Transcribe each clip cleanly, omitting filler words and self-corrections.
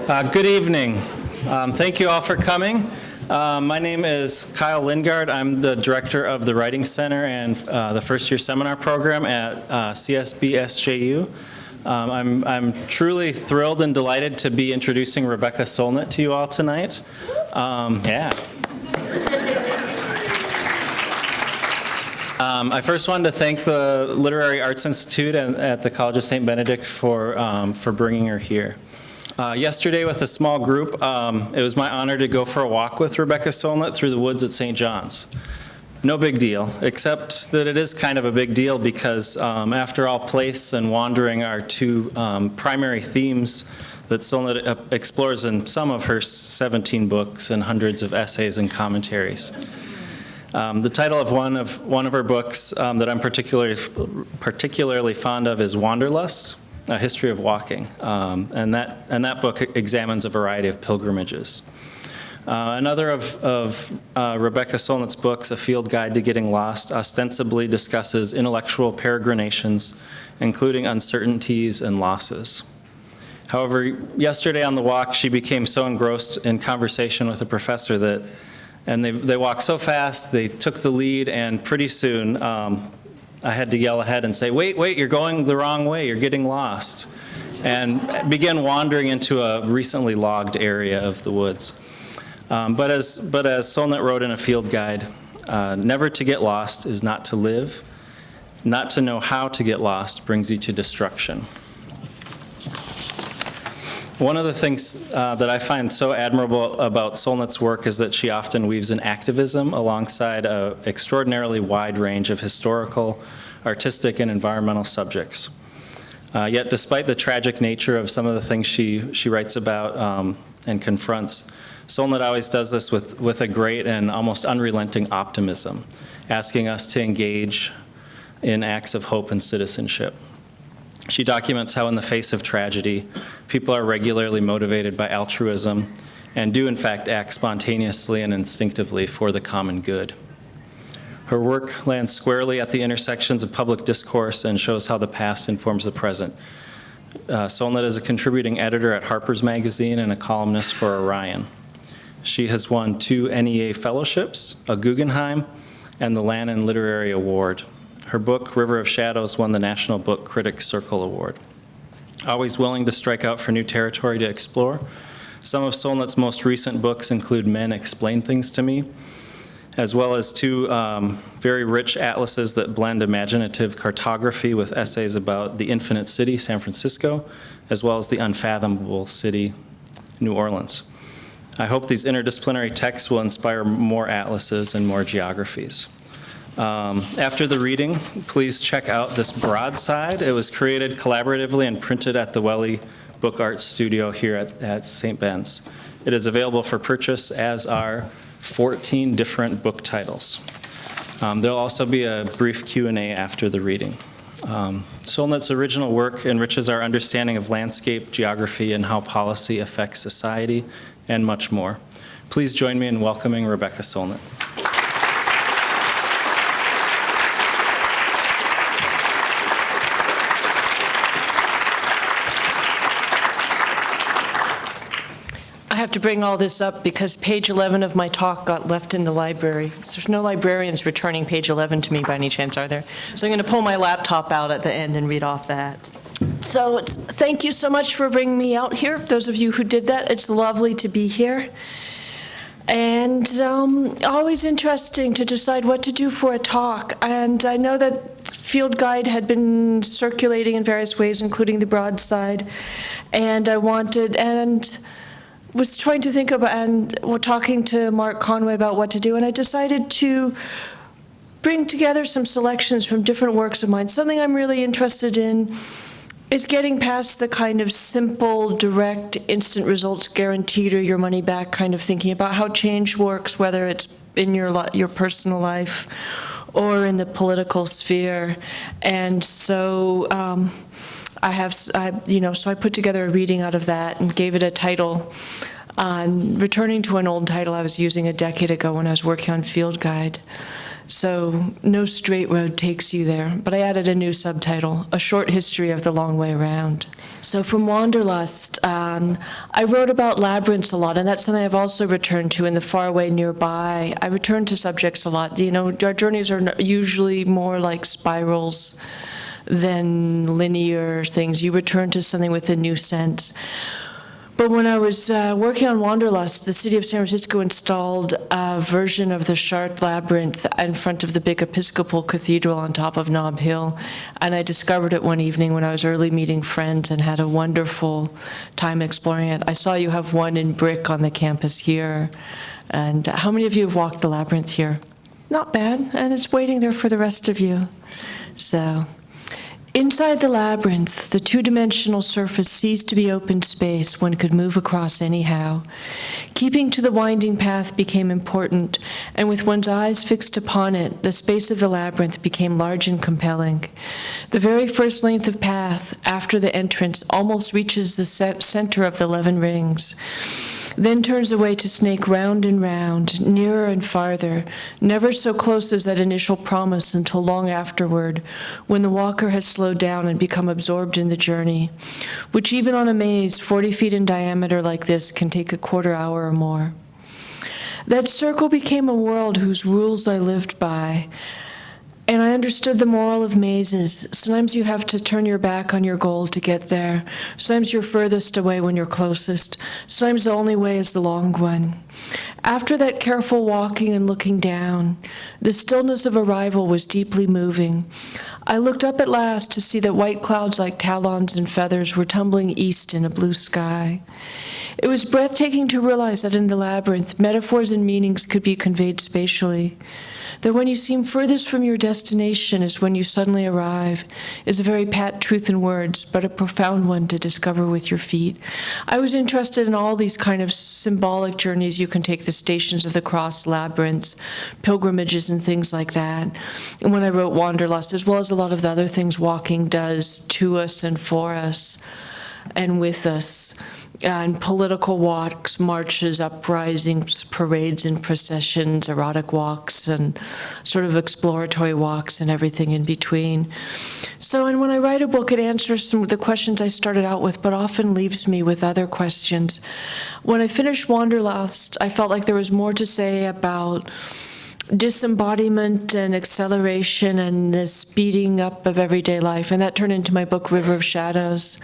Good evening. Thank you all for coming. My name is Kyle Lingard. I'm the director of the Writing Center and the first year seminar program at CSB-SJU. I'm truly thrilled and delighted to be introducing Rebecca Solnit to you all tonight. I first wanted to thank the Literary Arts Institute at the College of St. Benedict for bringing her here. Yesterday with a small group, it was my honor to go for a walk with Rebecca Solnit through the woods at St. John's. No big deal, except that it is kind of a big deal because after all, place and wandering are two primary themes that Solnit explores in some of her 17 books and hundreds of essays and commentaries. The title of one of her books that I'm particularly fond of is Wanderlust, A History of Walking, and that book examines a variety of pilgrimages. Another of Rebecca Solnit's books, A Field Guide to Getting Lost, ostensibly discusses intellectual peregrinations, including uncertainties and losses. However, yesterday on the walk, she became so engrossed in conversation with a professor and they walked so fast, they took the lead, and pretty soon, I had to yell ahead and say, wait, you're going the wrong way, you're getting lost, and began wandering into a recently logged area of the woods. But as Solnit wrote in A Field Guide, never to get lost is not to live. Not to know how to get lost brings you to destruction. One of the things that I find so admirable about Solnit's work is that she often weaves in activism alongside an extraordinarily wide range of historical, artistic, and environmental subjects. Yet despite the tragic nature of some of the things she writes about and confronts, Solnit always does this with a great and almost unrelenting optimism, asking us to engage in acts of hope and citizenship. She documents how in the face of tragedy, people are regularly motivated by altruism and do in fact act spontaneously and instinctively for the common good. Her work lands squarely at the intersections of public discourse and shows how the past informs the present. Solnit is a contributing editor at Harper's Magazine and a columnist for Orion. She has won 2 NEA fellowships, a Guggenheim, and the Lannan Literary Award. Her book, River of Shadows, won the National Book Critics Circle Award. Always willing to strike out for new territory to explore, some of Solnit's most recent books include Men Explain Things to Me, as well as 2 very rich atlases that blend imaginative cartography with essays about the infinite city, San Francisco, as well as the unfathomable city, New Orleans. I hope these interdisciplinary texts will inspire more atlases and more geographies. After the reading, please check out this broadside. It was created collaboratively and printed at the Welly Book Arts Studio here at St. Ben's. It is available for purchase, as are 14 different book titles. There'll also be a brief Q&A after the reading. Solnit's original work enriches our understanding of landscape, geography, and how policy affects society, and much more. Please join me in welcoming Rebecca Solnit. I have to bring all this up because page 11 of my talk got left in the library. There's no librarians returning page 11 to me by any chance, are there? So I'm going to pull my laptop out at the end and read off that. So thank you so much for bringing me out here, those of you who did that. It's lovely to be here. And always interesting to decide what to do for a talk. And I know that Field Guide had been circulating in various ways, including the broadside. And I was trying to think about, and we're talking to Mark Conway about what to do, and I decided to bring together some selections from different works of mine. Something I'm really interested in is getting past the kind of simple, direct, instant results guaranteed or your money back kind of thinking about how change works, whether it's in your personal life or in the political sphere. And so so I put together a reading out of that and gave it a title, returning to an old title I was using a decade ago when I was working on Field Guide. so no straight road takes you there. But I added a new subtitle, A Short History of the Long Way Around. So from Wanderlust, I wrote about labyrinths a lot, and that's something I've also returned to in the far away nearby. I return to subjects a lot. You know, our journeys are usually more like spirals than linear things. You return to something with a new sense. But when I was working on Wanderlust, the city of San Francisco installed a version of the Chartres Labyrinth in front of the big Episcopal Cathedral on top of Nob Hill. And I discovered it one evening when I was early meeting friends and had a wonderful time exploring it. I saw you have one in brick on the campus here. And how many of you have walked the labyrinth here? Not bad, and it's waiting there for the rest of you. So, inside the labyrinth, the two-dimensional surface ceased to be open space one could move across anyhow. Keeping to the winding path became important, and with one's eyes fixed upon it, the space of the labyrinth became large and compelling. The very first length of path, after the entrance, almost reaches the center of the 11 rings, then turns away to snake round and round, nearer and farther, never so close as that initial promise until long afterward, when the walker has slowed down and become absorbed in the journey, which even on a maze 40 feet in diameter like this can take a quarter hour or more. That circle became a world whose rules I lived by, and I understood the moral of mazes. Sometimes you have to turn your back on your goal to get there. Sometimes you're furthest away when you're closest. Sometimes the only way is the long one. After that careful walking and looking down, the stillness of arrival was deeply moving. I looked up at last to see that white clouds like talons and feathers were tumbling east in a blue sky. It was breathtaking to realize that in the labyrinth, metaphors and meanings could be conveyed spatially. That when you seem furthest from your destination is when you suddenly arrive, is a very pat truth in words, but a profound one to discover with your feet. I was interested in all these kind of symbolic journeys you can take, the Stations of the Cross, labyrinths, pilgrimages, and things like that. And when I wrote Wanderlust, as well as a lot of the other things walking does to us and for us and with us, and political walks, marches, uprisings, parades and processions, erotic walks, and sort of exploratory walks and everything in between. So, and when I write a book, it answers some of the questions I started out with, but often leaves me with other questions. When I finished Wanderlust, I felt like there was more to say about disembodiment and acceleration and the speeding up of everyday life. And that turned into my book, River of Shadows,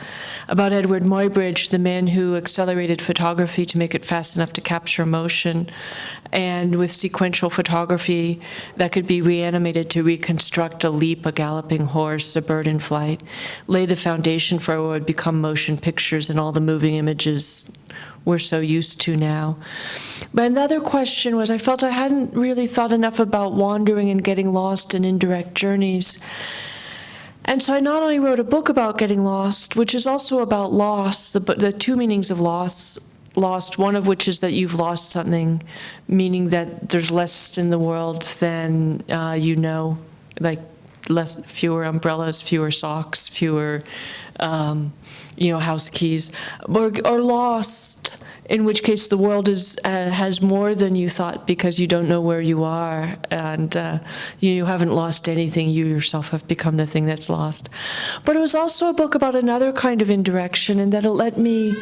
about Edward Muybridge, the man who accelerated photography to make it fast enough to capture motion, and with sequential photography that could be reanimated to reconstruct a leap, a galloping horse, a bird in flight, lay the foundation for what would become motion pictures and all the moving images we're so used to now. But another question was, I felt I hadn't really thought enough about wandering and getting lost in indirect journeys. And so I not only wrote a book about getting lost, which is also about loss, the two meanings of lost, one of which is that you've lost something, meaning that there's less in the world than you know, like fewer umbrellas, fewer socks, fewer house keys, or lost, in which case the world has more than you thought because you don't know where you are, and you haven't lost anything. You yourself have become the thing that's lost. But it was also a book about another kind of indirection, and that it let me,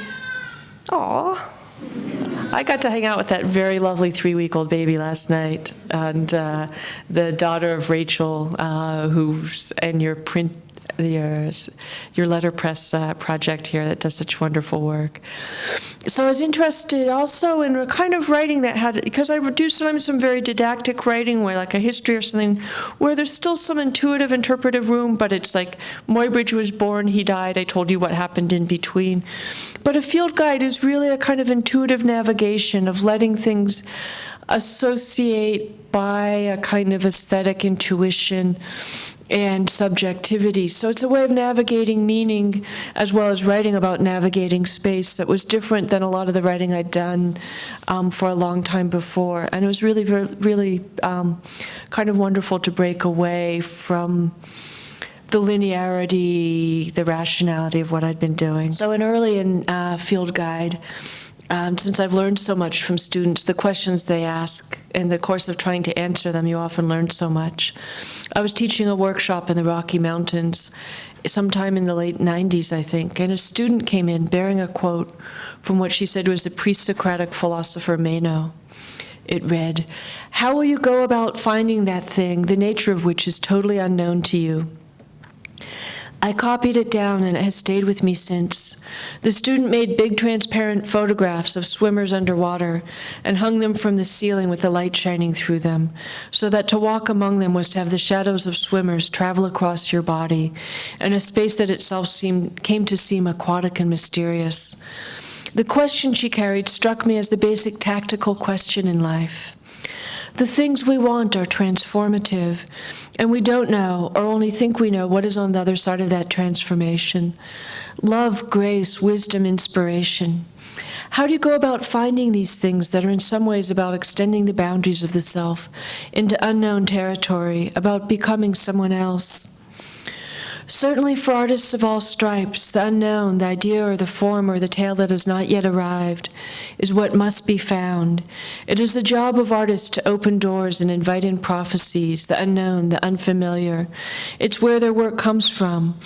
I got to hang out with that very lovely 3-week-old baby last night, and the daughter of Rachel, and your letterpress project here that does such wonderful work. So I was interested also in a kind of writing that had, because I do sometimes some very didactic writing, where like a history or something, where there's still some intuitive, interpretive room, but it's like Muybridge was born, he died, I told you what happened in between. But a field guide is really a kind of intuitive navigation of letting things associate by a kind of aesthetic intuition and subjectivity. So it's a way of navigating meaning as well as writing about navigating space that was different than a lot of the writing I'd done for a long time before. And it was really, really kind of wonderful to break away from the linearity, the rationality of what I'd been doing. So early in Field Guide, Since I've learned so much from students, the questions they ask, in the course of trying to answer them, you often learn so much. I was teaching a workshop in the Rocky Mountains sometime in the late 90s, I think, and a student came in bearing a quote from what she said was the pre-Socratic philosopher Meno. It read, "How will you go about finding that thing, the nature of which is totally unknown to you?" I copied it down, and it has stayed with me since. The student made big transparent photographs of swimmers underwater and hung them from the ceiling with the light shining through them, so that to walk among them was to have the shadows of swimmers travel across your body in a space that itself came to seem aquatic and mysterious. The question she carried struck me as the basic tactical question in life. The things we want are transformative, and we don't know, or only think we know, what is on the other side of that transformation. Love, grace, wisdom, inspiration. How do you go about finding these things that are in some ways about extending the boundaries of the self into unknown territory, about becoming someone else? Certainly for artists of all stripes, the unknown, the idea or the form or the tale that has not yet arrived, is what must be found. It is the job of artists to open doors and invite in prophecies, the unknown, the unfamiliar. It's where their work comes from,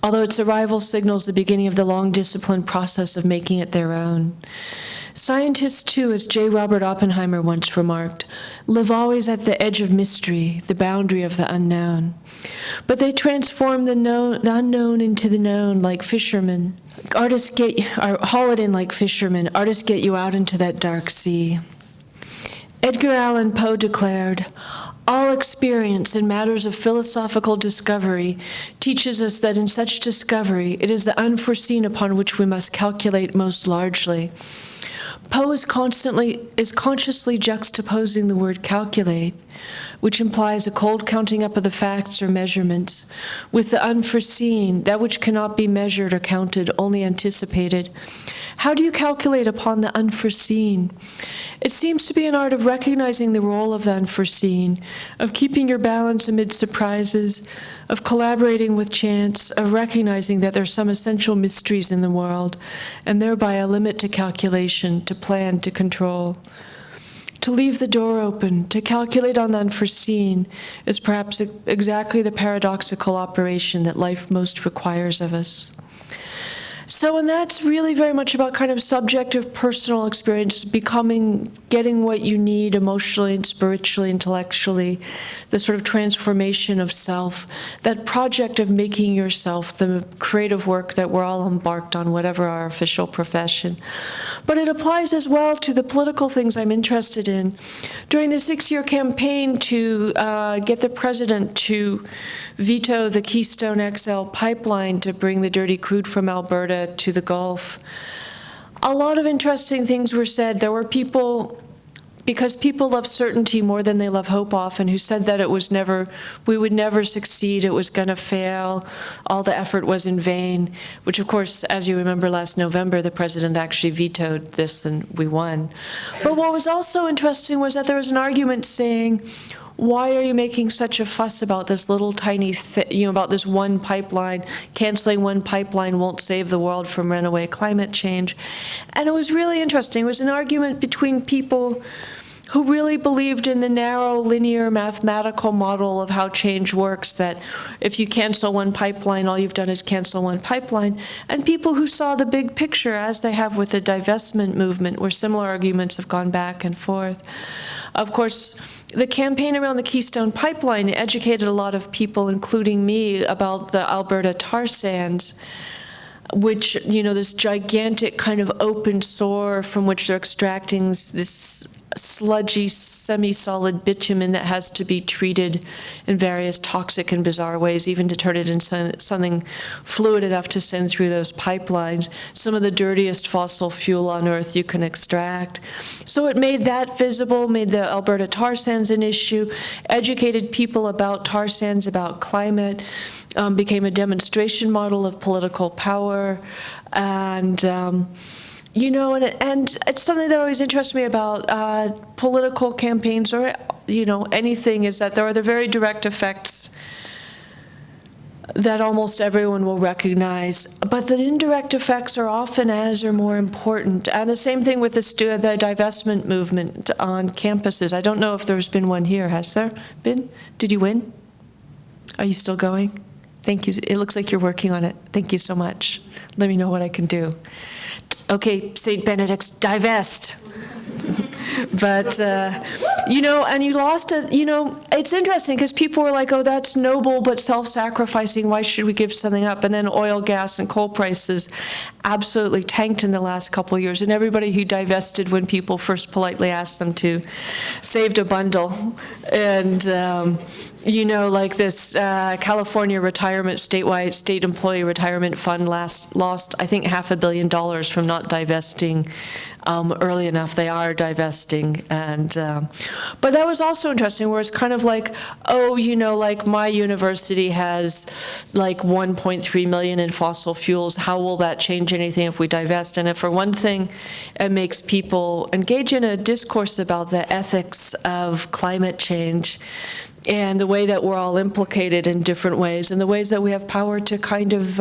although its arrival signals the beginning of the long disciplined process of making it their own. Scientists, too, as J. Robert Oppenheimer once remarked, live always at the edge of mystery, the boundary of the unknown. But they transform the unknown into the known like fishermen. Haul it in like fishermen. Artists get you out into that dark sea. Edgar Allan Poe declared, "All experience in matters of philosophical discovery teaches us that in such discovery it is the unforeseen upon which we must calculate most largely." Poe is consciously juxtaposing the word calculate, which implies a cold counting up of the facts or measurements, with the unforeseen, that which cannot be measured or counted, only anticipated. How do you calculate upon the unforeseen? It seems to be an art of recognizing the role of the unforeseen, of keeping your balance amid surprises, of collaborating with chance, of recognizing that there are some essential mysteries in the world, and thereby a limit to calculation, to plan, to control. To leave the door open, to calculate on the unforeseen, is perhaps exactly the paradoxical operation that life most requires of us. So, and that's really very much about kind of subjective personal experience, getting what you need emotionally and spiritually, intellectually, the sort of transformation of self, that project of making yourself, the creative work that we're all embarked on, whatever our official profession. But it applies as well to the political things I'm interested in. During the 6-year campaign to get the president to veto the Keystone XL pipeline to bring the dirty crude from Alberta to the Gulf, a lot of interesting things were said. There were people, because people love certainty more than they love hope often, who said that we would never succeed, it was going to fail, all the effort was in vain, which of course, as you remember last November, the president actually vetoed this and we won. But what was also interesting was that there was an argument saying, why are you making such a fuss about this little tiny, about this one pipeline? Canceling one pipeline won't save the world from runaway climate change. And it was really interesting. It was an argument between people who really believed in the narrow, linear, mathematical model of how change works, that if you cancel one pipeline, all you've done is cancel one pipeline, and people who saw the big picture, as they have with the divestment movement, where similar arguments have gone back and forth. Of course, the campaign around the Keystone Pipeline educated a lot of people, including me, about the Alberta tar sands, which, this gigantic kind of open sore from which they're extracting this sludgy, semi-solid bitumen that has to be treated in various toxic and bizarre ways, even to turn it into something fluid enough to send through those pipelines, some of the dirtiest fossil fuel on Earth you can extract. So it made that visible, made the Alberta tar sands an issue, educated people about tar sands, about climate, became a demonstration model of political power, and and it's something that always interests me about political campaigns or, anything, is that there are the very direct effects that almost everyone will recognize, but the indirect effects are often as or more important. And the same thing with the divestment movement on campuses. I don't know if there's been one here. Has there been? Did you win? Are you still going? Thank you. It looks like you're working on it. Thank you so much. Let me know what I can do. Okay, St. Benedict's, divest. But, and you lost it's interesting because people were like, oh, that's noble but self-sacrificing. Why should we give something up? And then oil, gas, and coal prices absolutely tanked in the last couple of years. And everybody who divested when people first politely asked them to saved a bundle. And, like this California retirement, statewide state employee retirement fund lost, I think, $500 million from not divesting early enough. They are divesting. And but that was also interesting, where it's kind of like, oh, like my university has like 1.3 million in fossil fuels. How will that change anything if we divest? And if, for one thing, it makes people engage in a discourse about the ethics of climate change and the way that we're all implicated in different ways, and the ways that we have power to kind of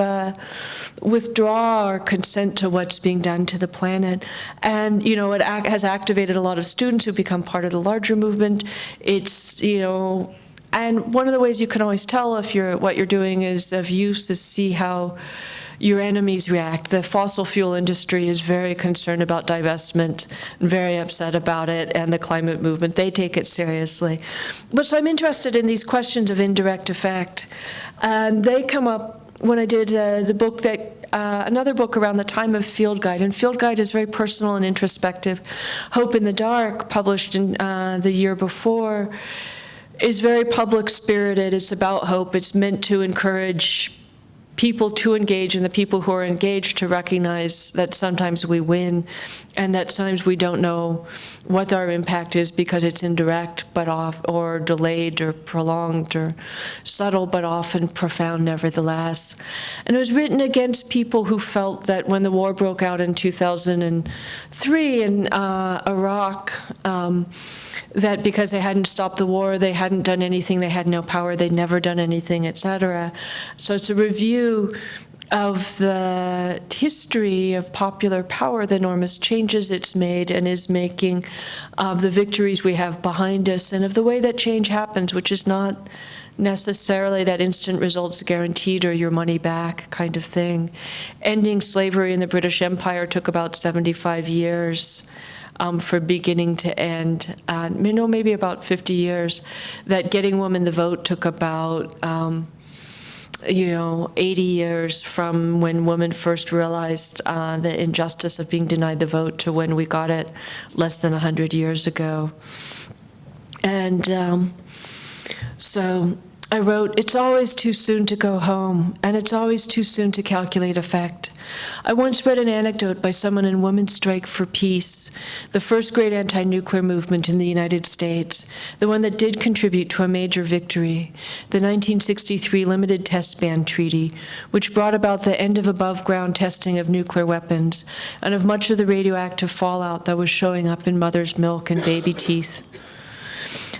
withdraw our consent to what's being done to the planet. And, it has activated a lot of students who become part of the larger movement. It's, and one of the ways you can always tell if what you're doing is of use is see how your enemies react. The fossil fuel industry is very concerned about divestment and very upset about it, and the climate movement, they take it seriously. But so I'm interested in these questions of indirect effect. And they come up when I did the book another book around the time of Field Guide. And Field Guide is very personal and introspective. Hope in the Dark, published in the year before, is very public-spirited. It's about hope. It's meant to encourage people to engage, and the people who are engaged to recognize that sometimes we win and that sometimes we don't know what our impact is because it's indirect but or delayed or prolonged or subtle but often profound nevertheless. And it was written against people who felt that when the war broke out in 2003 in Iraq, that because they hadn't stopped the war, they hadn't done anything, they had no power, they'd never done anything, etc. So it's a review of the history of popular power, the enormous changes it's made and is making, of the victories we have behind us, and of the way that change happens, which is not necessarily that instant results guaranteed or your money back kind of thing. Ending slavery in the British Empire took about 75 years. For beginning to end, maybe about 50 years. That getting women the vote took about 80 years from when women first realized the injustice of being denied the vote to when we got it less than 100 years ago. And so I wrote, "It's always too soon to go home, and it's always too soon to calculate effect. I once read an anecdote by someone in Women's Strike for Peace, the first great anti-nuclear movement in the United States, the one that did contribute to a major victory, the 1963 Limited Test Ban Treaty, which brought about the end of above-ground testing of nuclear weapons and of much of the radioactive fallout that was showing up in mother's milk and baby teeth.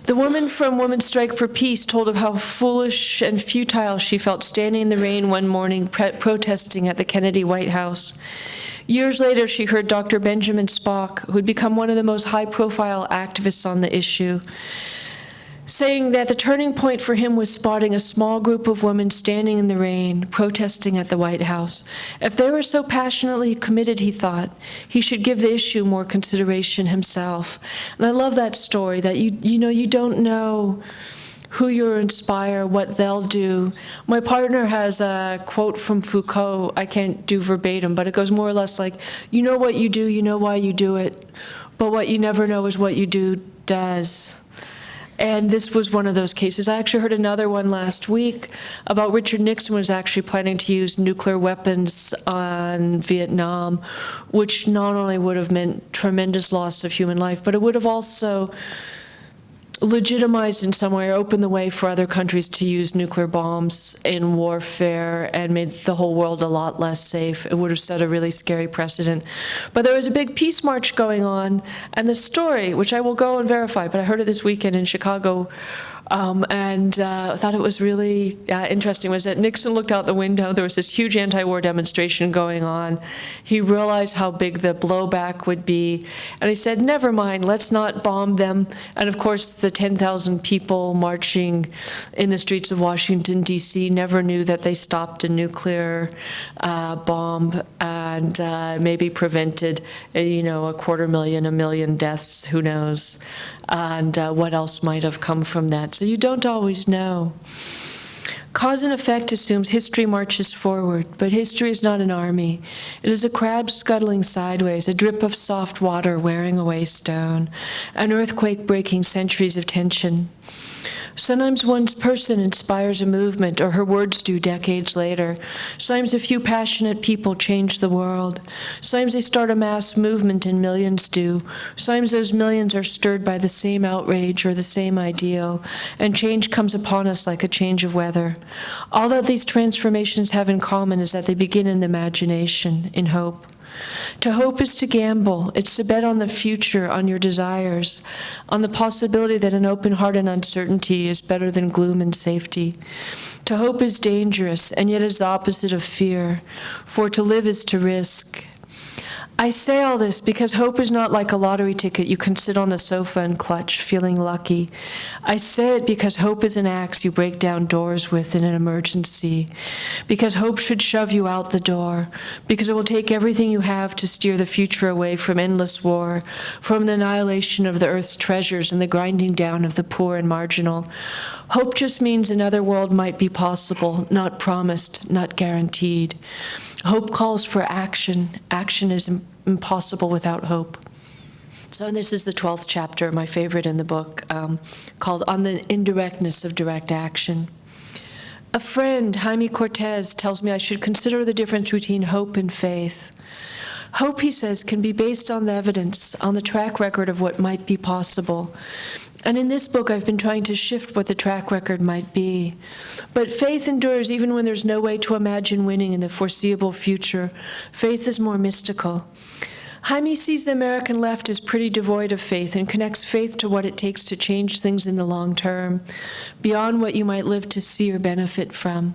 The woman from Women's Strike for Peace told of how foolish and futile she felt standing in the rain one morning protesting at the Kennedy White House. Years later, she heard Dr. Benjamin Spock, who had become one of the most high-profile activists on the issue, saying that the turning point for him was spotting a small group of women standing in the rain, protesting at the White House. If they were so passionately committed, he thought, he should give the issue more consideration himself. And I love that story, that you don't know who you inspire, what they'll do. My partner has a quote from Foucault, I can't do verbatim, but it goes more or less like, you know what you do, you know why you do it, but what you never know is what you do does. And this was one of those cases. I actually heard another one last week about Richard Nixon was actually planning to use nuclear weapons on Vietnam, which not only would have meant tremendous loss of human life, but it would have also legitimized in some way or opened the way for other countries to use nuclear bombs in warfare and made the whole world a lot less safe. It would have set a really scary precedent. But there was a big peace march going on, and the story, which I will go and verify, but I heard it this weekend in Chicago, I thought it was really interesting, was that Nixon looked out the window. There was this huge anti-war demonstration going on. He realized how big the blowback would be, and he said, never mind, let's not bomb them. And of course, the 10,000 people marching in the streets of Washington, D.C. never knew that they stopped a nuclear bomb and maybe prevented, a 250,000, 1 million deaths, who knows, and what else might have come from that. So you don't always know. Cause and effect assumes history marches forward, but history is not an army. It is a crab scuttling sideways, a drip of soft water wearing away stone, an earthquake breaking centuries of tension. Sometimes one's person inspires a movement, or her words do decades later. Sometimes a few passionate people change the world. Sometimes they start a mass movement and millions do. Sometimes those millions are stirred by the same outrage or the same ideal, and change comes upon us like a change of weather. All that these transformations have in common is that they begin in the imagination, in hope. To hope is to gamble. It's to bet on the future, on your desires, on the possibility that an open heart and uncertainty is better than gloom and safety. To hope is dangerous, and yet is the opposite of fear, for to live is to risk. I say all this because hope is not like a lottery ticket you can sit on the sofa and clutch, feeling lucky. I say it because hope is an axe you break down doors with in an emergency. Because hope should shove you out the door. Because it will take everything you have to steer the future away from endless war, from the annihilation of the earth's treasures and the grinding down of the poor and marginal. Hope just means another world might be possible, not promised, not guaranteed. Hope calls for action. Action is impossible without hope. So this is the 12th chapter, my favorite in the book, called On the Indirectness of Direct Action. A friend, Jaime Cortez, tells me I should consider the difference between hope and faith. Hope, he says, can be based on the evidence, on the track record of what might be possible. And in this book, I've been trying to shift what the track record might be. But faith endures even when there's no way to imagine winning in the foreseeable future. Faith is more mystical. Jaime sees the American left as pretty devoid of faith and connects faith to what it takes to change things in the long term, beyond what you might live to see or benefit from.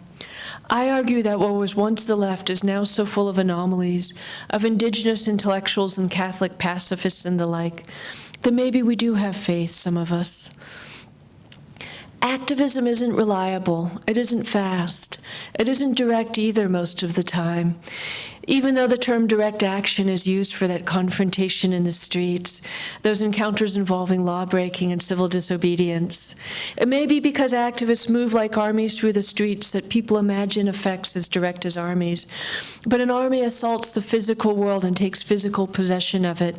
I argue that what was once the left is now so full of anomalies, of indigenous intellectuals and Catholic pacifists and the like, that maybe we do have faith, some of us. Activism isn't reliable. It isn't fast. It isn't direct either most of the time. Even though the term direct action is used for that confrontation in the streets, those encounters involving law-breaking and civil disobedience, it may be because activists move like armies through the streets that people imagine effects as direct as armies. But an army assaults the physical world and takes physical possession of it.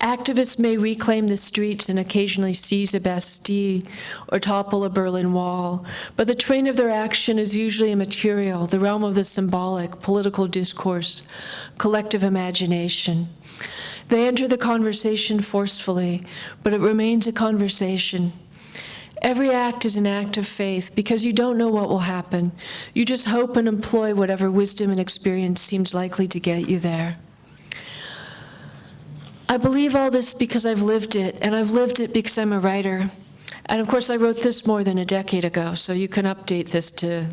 Activists may reclaim the streets and occasionally seize a Bastille or topple a Berlin Wall, but the train of their action is usually immaterial, the realm of the symbolic, political discourse, collective imagination. They enter the conversation forcefully, but it remains a conversation. Every act is an act of faith because you don't know what will happen. You just hope and employ whatever wisdom and experience seems likely to get you there. I believe all this because I've lived it, and I've lived it because I'm a writer. And of course, I wrote this more than a decade ago, so you can update this to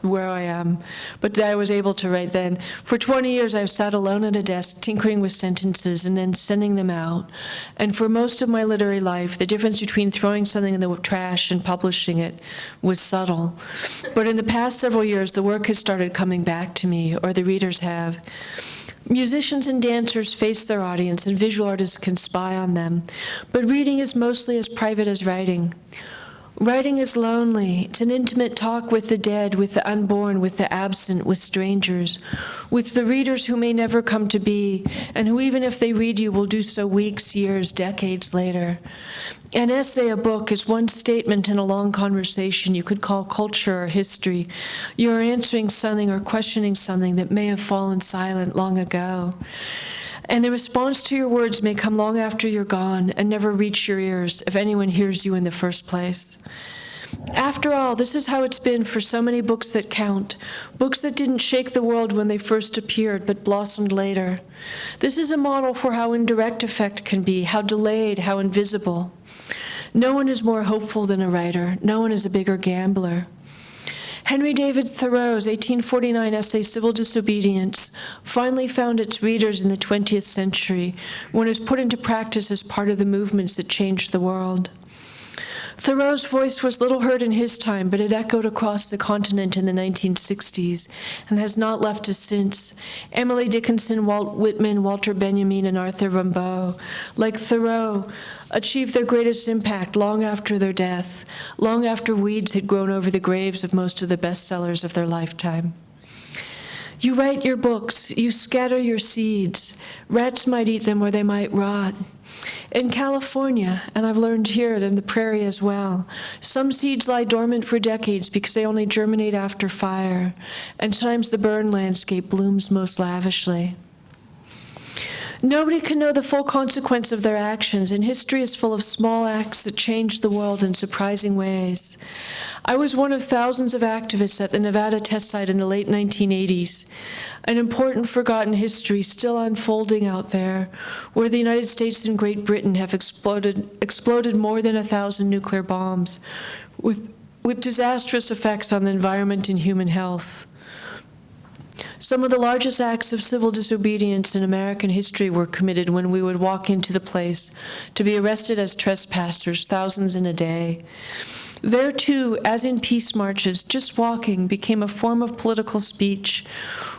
where I am. But I was able to write then. For 20 years, I've sat alone at a desk, tinkering with sentences and then sending them out. And for most of my literary life, the difference between throwing something in the trash and publishing it was subtle. But in the past several years, the work has started coming back to me, or the readers have. Musicians and dancers face their audience, and visual artists can spy on them. But reading is mostly as private as writing. Writing is lonely. It's an intimate talk with the dead, with the unborn, with the absent, with strangers, with the readers who may never come to be, and who, even if they read you, will do so weeks, years, decades later. An essay, a book, is one statement in a long conversation you could call culture or history. You are answering something or questioning something that may have fallen silent long ago. And the response to your words may come long after you're gone and never reach your ears if anyone hears you in the first place. After all, this is how it's been for so many books that count, books that didn't shake the world when they first appeared but blossomed later. This is a model for how indirect effect can be, how delayed, how invisible. No one is more hopeful than a writer. No one is a bigger gambler. Henry David Thoreau's 1849 essay, Civil Disobedience, finally found its readers in the 20th century when it was put into practice as part of the movements that changed the world. Thoreau's voice was little heard in his time, but it echoed across the continent in the 1960s and has not left us since. Emily Dickinson, Walt Whitman, Walter Benjamin, and Arthur Rimbaud, like Thoreau, achieved their greatest impact long after their death, long after weeds had grown over the graves of most of the bestsellers of their lifetime. You write your books, you scatter your seeds. Rats might eat them or they might rot. In California, and I've learned here in the prairie as well, some seeds lie dormant for decades because they only germinate after fire, and sometimes the burn landscape blooms most lavishly. Nobody can know the full consequence of their actions, and history is full of small acts that change the world in surprising ways. I was one of thousands of activists at the Nevada test site in the late 1980s, an important forgotten history still unfolding out there, where the United States and Great Britain have exploded more than 1,000 nuclear bombs, with disastrous effects on the environment and human health. Some of the largest acts of civil disobedience in American history were committed when we would walk into the place to be arrested as trespassers, thousands in a day. There, too, as in peace marches, just walking became a form of political speech,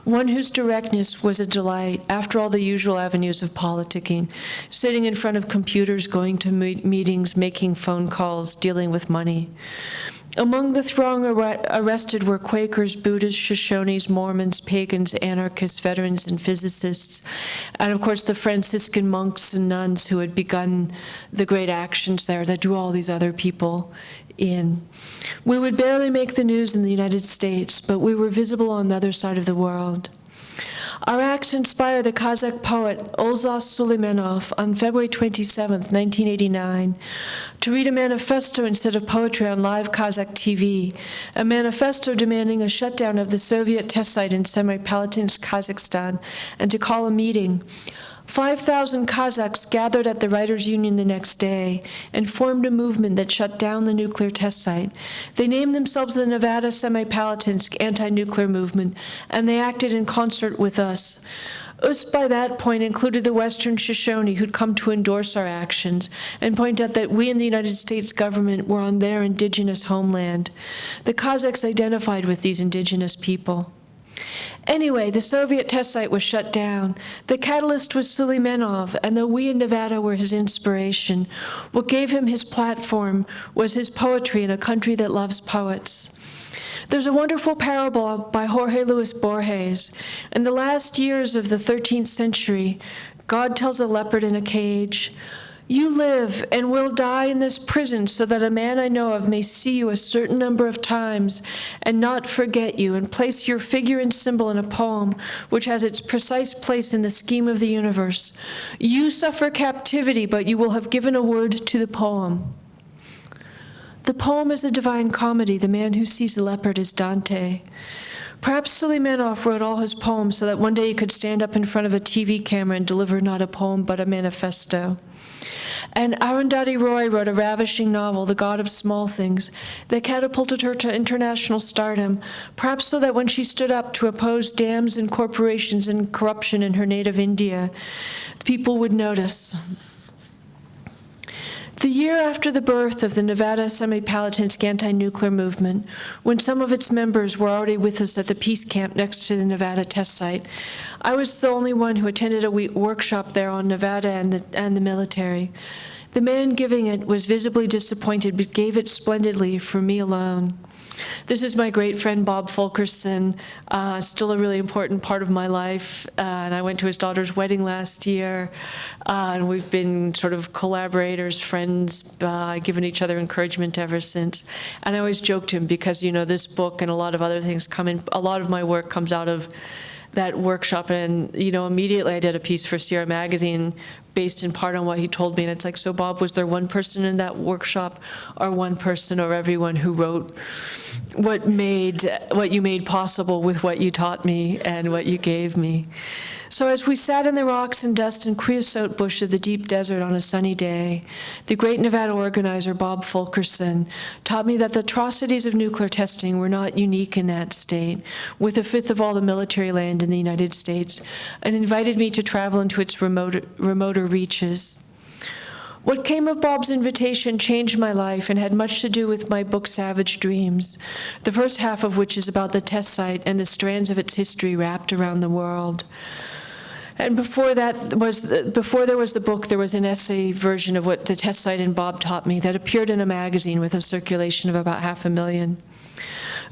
one whose directness was a delight after all the usual avenues of politicking, sitting in front of computers, going to meetings, making phone calls, dealing with money. Among the throng arrested were Quakers, Buddhists, Shoshones, Mormons, pagans, anarchists, veterans, and physicists, and of course the Franciscan monks and nuns who had begun the great actions there that drew all these other people in. We would barely make the news in the United States, but we were visible on the other side of the world. Our acts inspired the Kazakh poet Olzas Süleymanov on February 27, 1989, to read a manifesto instead of poetry on live Kazakh TV, a manifesto demanding a shutdown of the Soviet test site in Semipalatinsk, Kazakhstan, and to call a meeting. 5,000 Kazakhs gathered at the Writers' Union the next day and formed a movement that shut down the nuclear test site. They named themselves the Nevada Semipalatinsk Anti-Nuclear Movement, and they acted in concert with us. Us, by that point, included the Western Shoshone who'd come to endorse our actions and point out that we in the United States government were on their indigenous homeland. The Kazakhs identified with these indigenous people. Anyway, the Soviet test site was shut down. The catalyst was Süleymanov, and though we in Nevada were his inspiration, what gave him his platform was his poetry in a country that loves poets. There's a wonderful parable by Jorge Luis Borges. In the last years of the 13th century, God tells a leopard in a cage, "You live and will die in this prison so that a man I know of may see you a certain number of times and not forget you, and place your figure and symbol in a poem which has its precise place in the scheme of the universe. You suffer captivity, but you will have given a word to the poem." The poem is the Divine Comedy. The man who sees the leopard is Dante. Perhaps Süleymanov wrote all his poems so that one day he could stand up in front of a TV camera and deliver not a poem but a manifesto. And Arundhati Roy wrote a ravishing novel, The God of Small Things, that catapulted her to international stardom, perhaps so that when she stood up to oppose dams and corporations and corruption in her native India, people would notice. The year after the birth of the Nevada Semipalatinsk anti-nuclear movement, when some of its members were already with us at the peace camp next to the Nevada test site, I was the only one who attended a workshop there on Nevada and the military. The man giving it was visibly disappointed, but gave it splendidly for me alone. This is my great friend Bob Fulkerson, still a really important part of my life, and I went to his daughter's wedding last year, and we've been sort of collaborators, friends, given each other encouragement ever since. And I always joked to him because, you know, this book and a lot of other things a lot of my work comes out of that workshop, and, immediately I did a piece for Sierra Magazine based in part on what he told me, and it's like, so Bob, was there one person in that workshop, or one person or everyone who wrote what you made possible with what you taught me and what you gave me? So as we sat in the rocks and dust and creosote bush of the deep desert on a sunny day, the great Nevada organizer Bob Fulkerson taught me that the atrocities of nuclear testing were not unique in that state, with a fifth of all the military land in the United States, and invited me to travel into its remoter reaches. What came of Bob's invitation changed my life and had much to do with my book Savage Dreams, the first half of which is about the test site and the strands of its history wrapped around the world. And before there was the book, there was an essay version of what the test site and Bob taught me that appeared in a magazine with a circulation of about 500,000.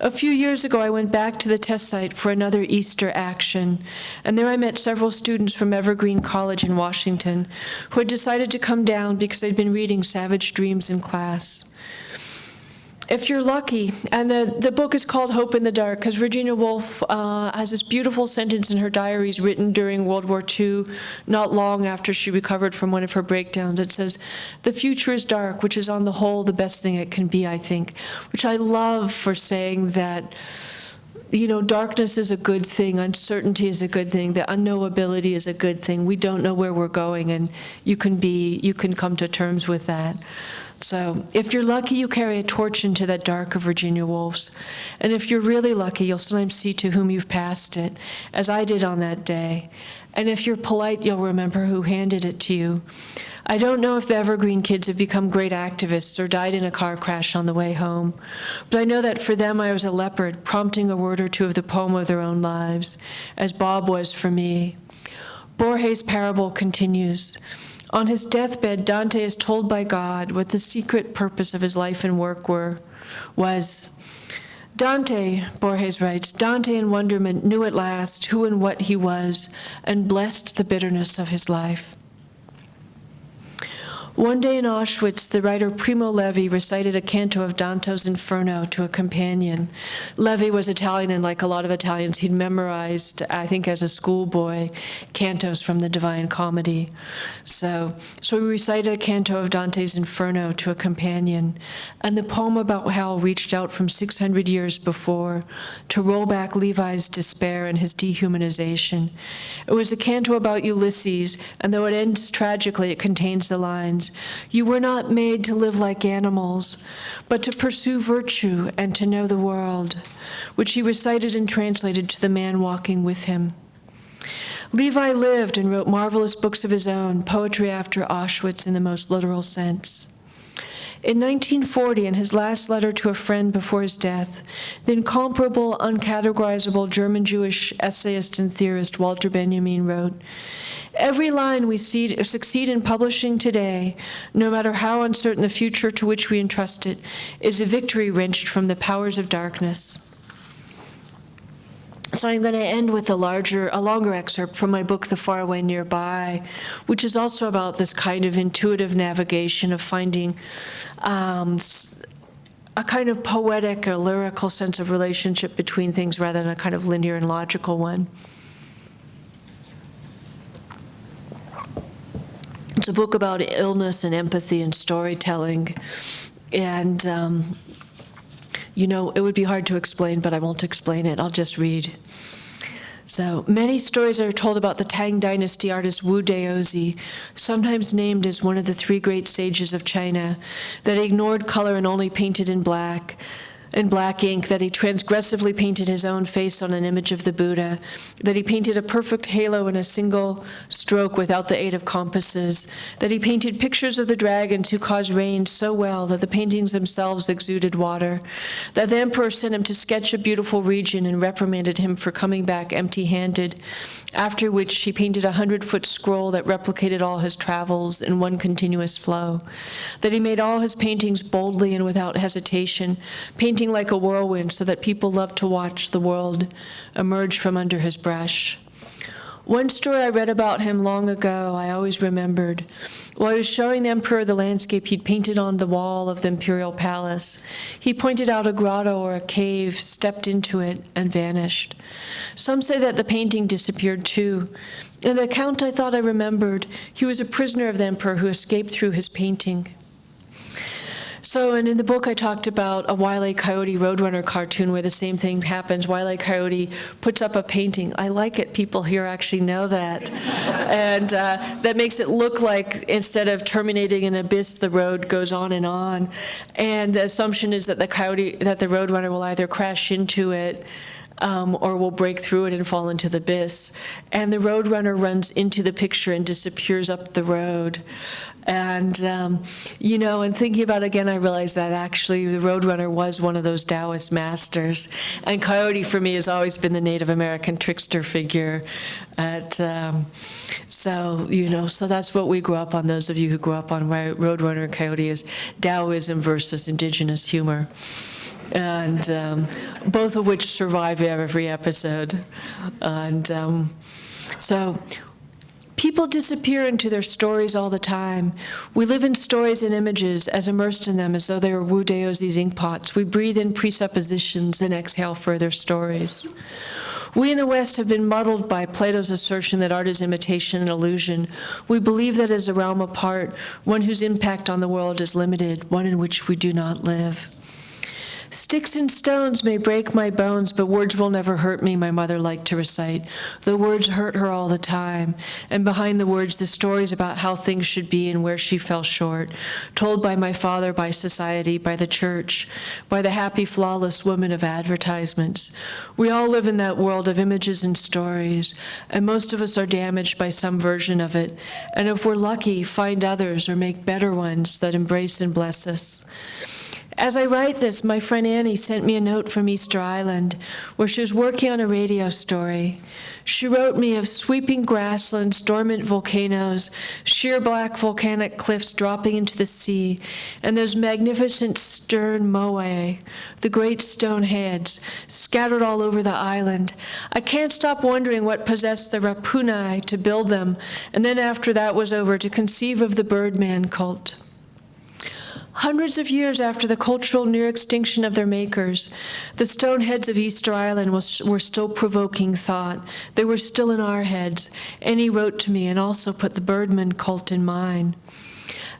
A few years ago, I went back to the test site for another Easter action, and there I met several students from Evergreen College in Washington who had decided to come down because they'd been reading Savage Dreams in class. If you're lucky, and the book is called Hope in the Dark, because Virginia Woolf has this beautiful sentence in her diaries written during World War II, not long after she recovered from one of her breakdowns. It says, "The future is dark, which is on the whole the best thing it can be, I think," which I love for saying that, darkness is a good thing, uncertainty is a good thing, the unknowability is a good thing. We don't know where we're going, and you can come to terms with that. So if you're lucky, you carry a torch into that dark of Virginia Woolf's. And if you're really lucky, you'll sometimes see to whom you've passed it, as I did on that day. And if you're polite, you'll remember who handed it to you. I don't know if the Evergreen kids have become great activists or died in a car crash on the way home, but I know that for them I was a leopard, prompting a word or two of the poem of their own lives, as Bob was for me. Borges' parable continues. On his deathbed, Dante is told by God what the secret purpose of his life and work was. Dante, Borges writes, Dante in wonderment knew at last who and what he was, and blessed the bitterness of his life. One day in Auschwitz, the writer Primo Levi recited a canto of Dante's Inferno to a companion. Levi was Italian, and like a lot of Italians, he'd memorized, I think as a schoolboy, cantos from the Divine Comedy. So he recited a canto of Dante's Inferno to a companion, and the poem about hell reached out from 600 years before to roll back Levi's despair and his dehumanization. It was a canto about Ulysses, and though it ends tragically, it contains the lines, "You were not made to live like animals, but to pursue virtue and to know the world," which he recited and translated to the man walking with him. Levi lived and wrote marvelous books of his own, poetry after Auschwitz in the most literal sense. In 1940, in his last letter to a friend before his death, the incomparable, uncategorizable German-Jewish essayist and theorist Walter Benjamin wrote, "Every line we succeed in publishing today, no matter how uncertain the future to which we entrust it, is a victory wrenched from the powers of darkness." So I'm going to end with a longer excerpt from my book, The Faraway Nearby, which is also about this kind of intuitive navigation of finding a kind of poetic or lyrical sense of relationship between things rather than a kind of linear and logical one. It's a book about illness and empathy and storytelling, and it would be hard to explain, but I won't explain it. I'll just read. So, many stories are told about the Tang Dynasty artist Wu Daozi, sometimes named as one of the three great sages of China, that ignored color and only painted in black ink, that he transgressively painted his own face on an image of the Buddha, that he painted a perfect halo in a single stroke without the aid of compasses, that he painted pictures of the dragons who caused rain so well that the paintings themselves exuded water, that the emperor sent him to sketch a beautiful region and reprimanded him for coming back empty-handed, after which he painted a 100-foot scroll that replicated all his travels in one continuous flow, that he made all his paintings boldly and without hesitation, painting like a whirlwind so that people loved to watch the world emerge from under his brush. One story I read about him long ago, I always remembered. While he was showing the emperor the landscape he'd painted on the wall of the imperial palace, he pointed out a grotto or a cave, stepped into it, and vanished. Some say that the painting disappeared too. In the account I thought I remembered, he was a prisoner of the emperor who escaped through his painting. So, and in the book I talked about a Wile E. Coyote Roadrunner cartoon where the same thing happens. Wile E. Coyote puts up a painting. I like it. People here actually know that. And that makes it look like instead of terminating an abyss, the road goes on. And the assumption is that the Roadrunner will either crash into it or will break through it and fall into the abyss. And the Roadrunner runs into the picture and disappears up the road. And, and thinking about it again, I realized that actually the Roadrunner was one of those Taoist masters. And Coyote, for me, has always been the Native American trickster figure. So that's what we grew up on. Those of you who grew up on Roadrunner and Coyote is Taoism versus indigenous humor. And both of which survive every episode. And so people disappear into their stories all the time. We live in stories and images as immersed in them as though they were Wu Deozi's inkpots. We breathe in presuppositions and exhale further stories. We in the West have been muddled by Plato's assertion that art is imitation and illusion. We believe that as a realm apart, one whose impact on the world is limited, one in which we do not live. Sticks and stones may break my bones, but words will never hurt me, my mother liked to recite. The words hurt her all the time, and behind the words, the stories about how things should be and where she fell short, told by my father, by society, by the church, by the happy, flawless woman of advertisements. We all live in that world of images and stories, and most of us are damaged by some version of it, and if we're lucky, find others or make better ones that embrace and bless us. As I write this, my friend Annie sent me a note from Easter Island, where she was working on a radio story. She wrote me of sweeping grasslands, dormant volcanoes, sheer black volcanic cliffs dropping into the sea, and those magnificent stern moai, the great stone heads, scattered all over the island. I can't stop wondering what possessed the Rapunai to build them, and then after that was over, to conceive of the Birdman Cult. Hundreds of years after the cultural near extinction of their makers, the stone heads of Easter Island were still provoking thought. They were still in our heads. Annie wrote to me and also put the Birdman Cult in mine.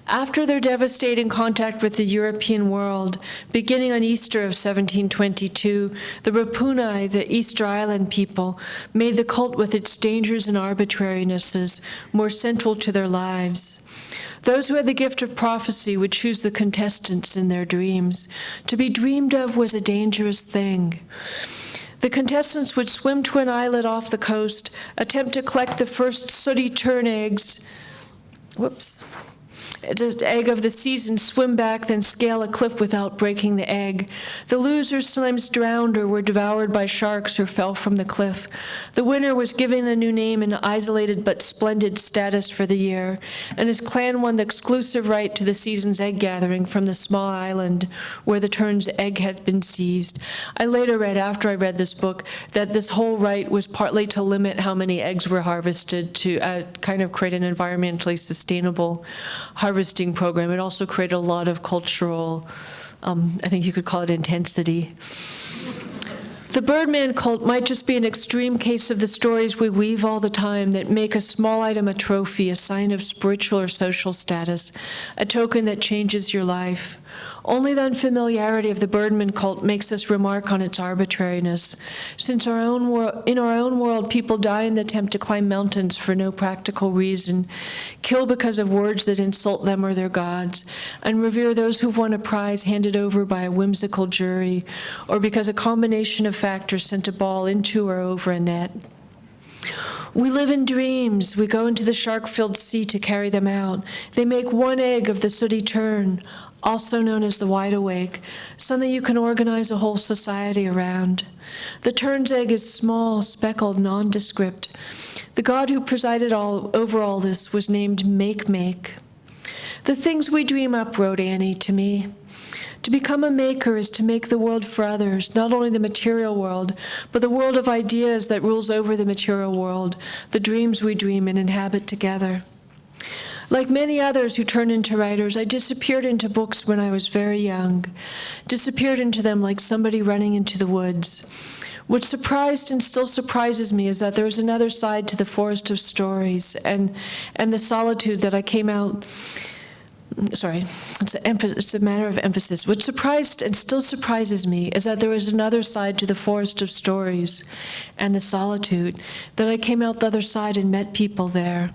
After their devastating contact with the European world, beginning on Easter of 1722, the Rapunai, the Easter Island people, made the cult with its dangers and arbitrarinesses more central to their lives. Those who had the gift of prophecy would choose the contestants in their dreams. To be dreamed of was a dangerous thing. The contestants would swim to an islet off the coast, attempt to collect the first sooty tern eggs. Egg of the season, swim back, then scale a cliff without breaking the egg. The losers sometimes drowned or were devoured by sharks or fell from the cliff. The winner was given a new name and isolated but splendid status for the year, and his clan won the exclusive right to the season's egg gathering from the small island where the tern's egg had been seized. I later read, after I read this book, that this whole right was partly to limit how many eggs were harvested to kind of create an environmentally sustainable harvesting program. It also created a lot of cultural, I think you could call it intensity. The Birdman Cult might just be an extreme case of the stories we weave all the time that make a small item a trophy, a sign of spiritual or social status, a token that changes your life. Only the unfamiliarity of the Birdman Cult makes us remark on its arbitrariness. Since in our own world, people die in the attempt to climb mountains for no practical reason, kill because of words that insult them or their gods, and revere those who've won a prize handed over by a whimsical jury, or because a combination of factors sent a ball into or over a net. We live in dreams. We go into the shark-filled sea to carry them out. They make one egg of the sooty tern, also known as the wide awake, something you can organize a whole society around. The tern's egg is small, speckled, nondescript. The god who presided over all this was named Make. The things we dream up, wrote Annie to me. To become a maker is to make the world for others, not only the material world, but the world of ideas that rules over the material world, the dreams we dream and inhabit together. Like many others who turn into writers, I disappeared into books when I was very young, disappeared into them like somebody running into the woods. What surprised and still surprises me is that there is another side to the forest of stories and the solitude that I came out. Sorry, it's a matter of emphasis. What surprised and still surprises me is that there is another side to the forest of stories and the solitude, that I came out the other side and met people there.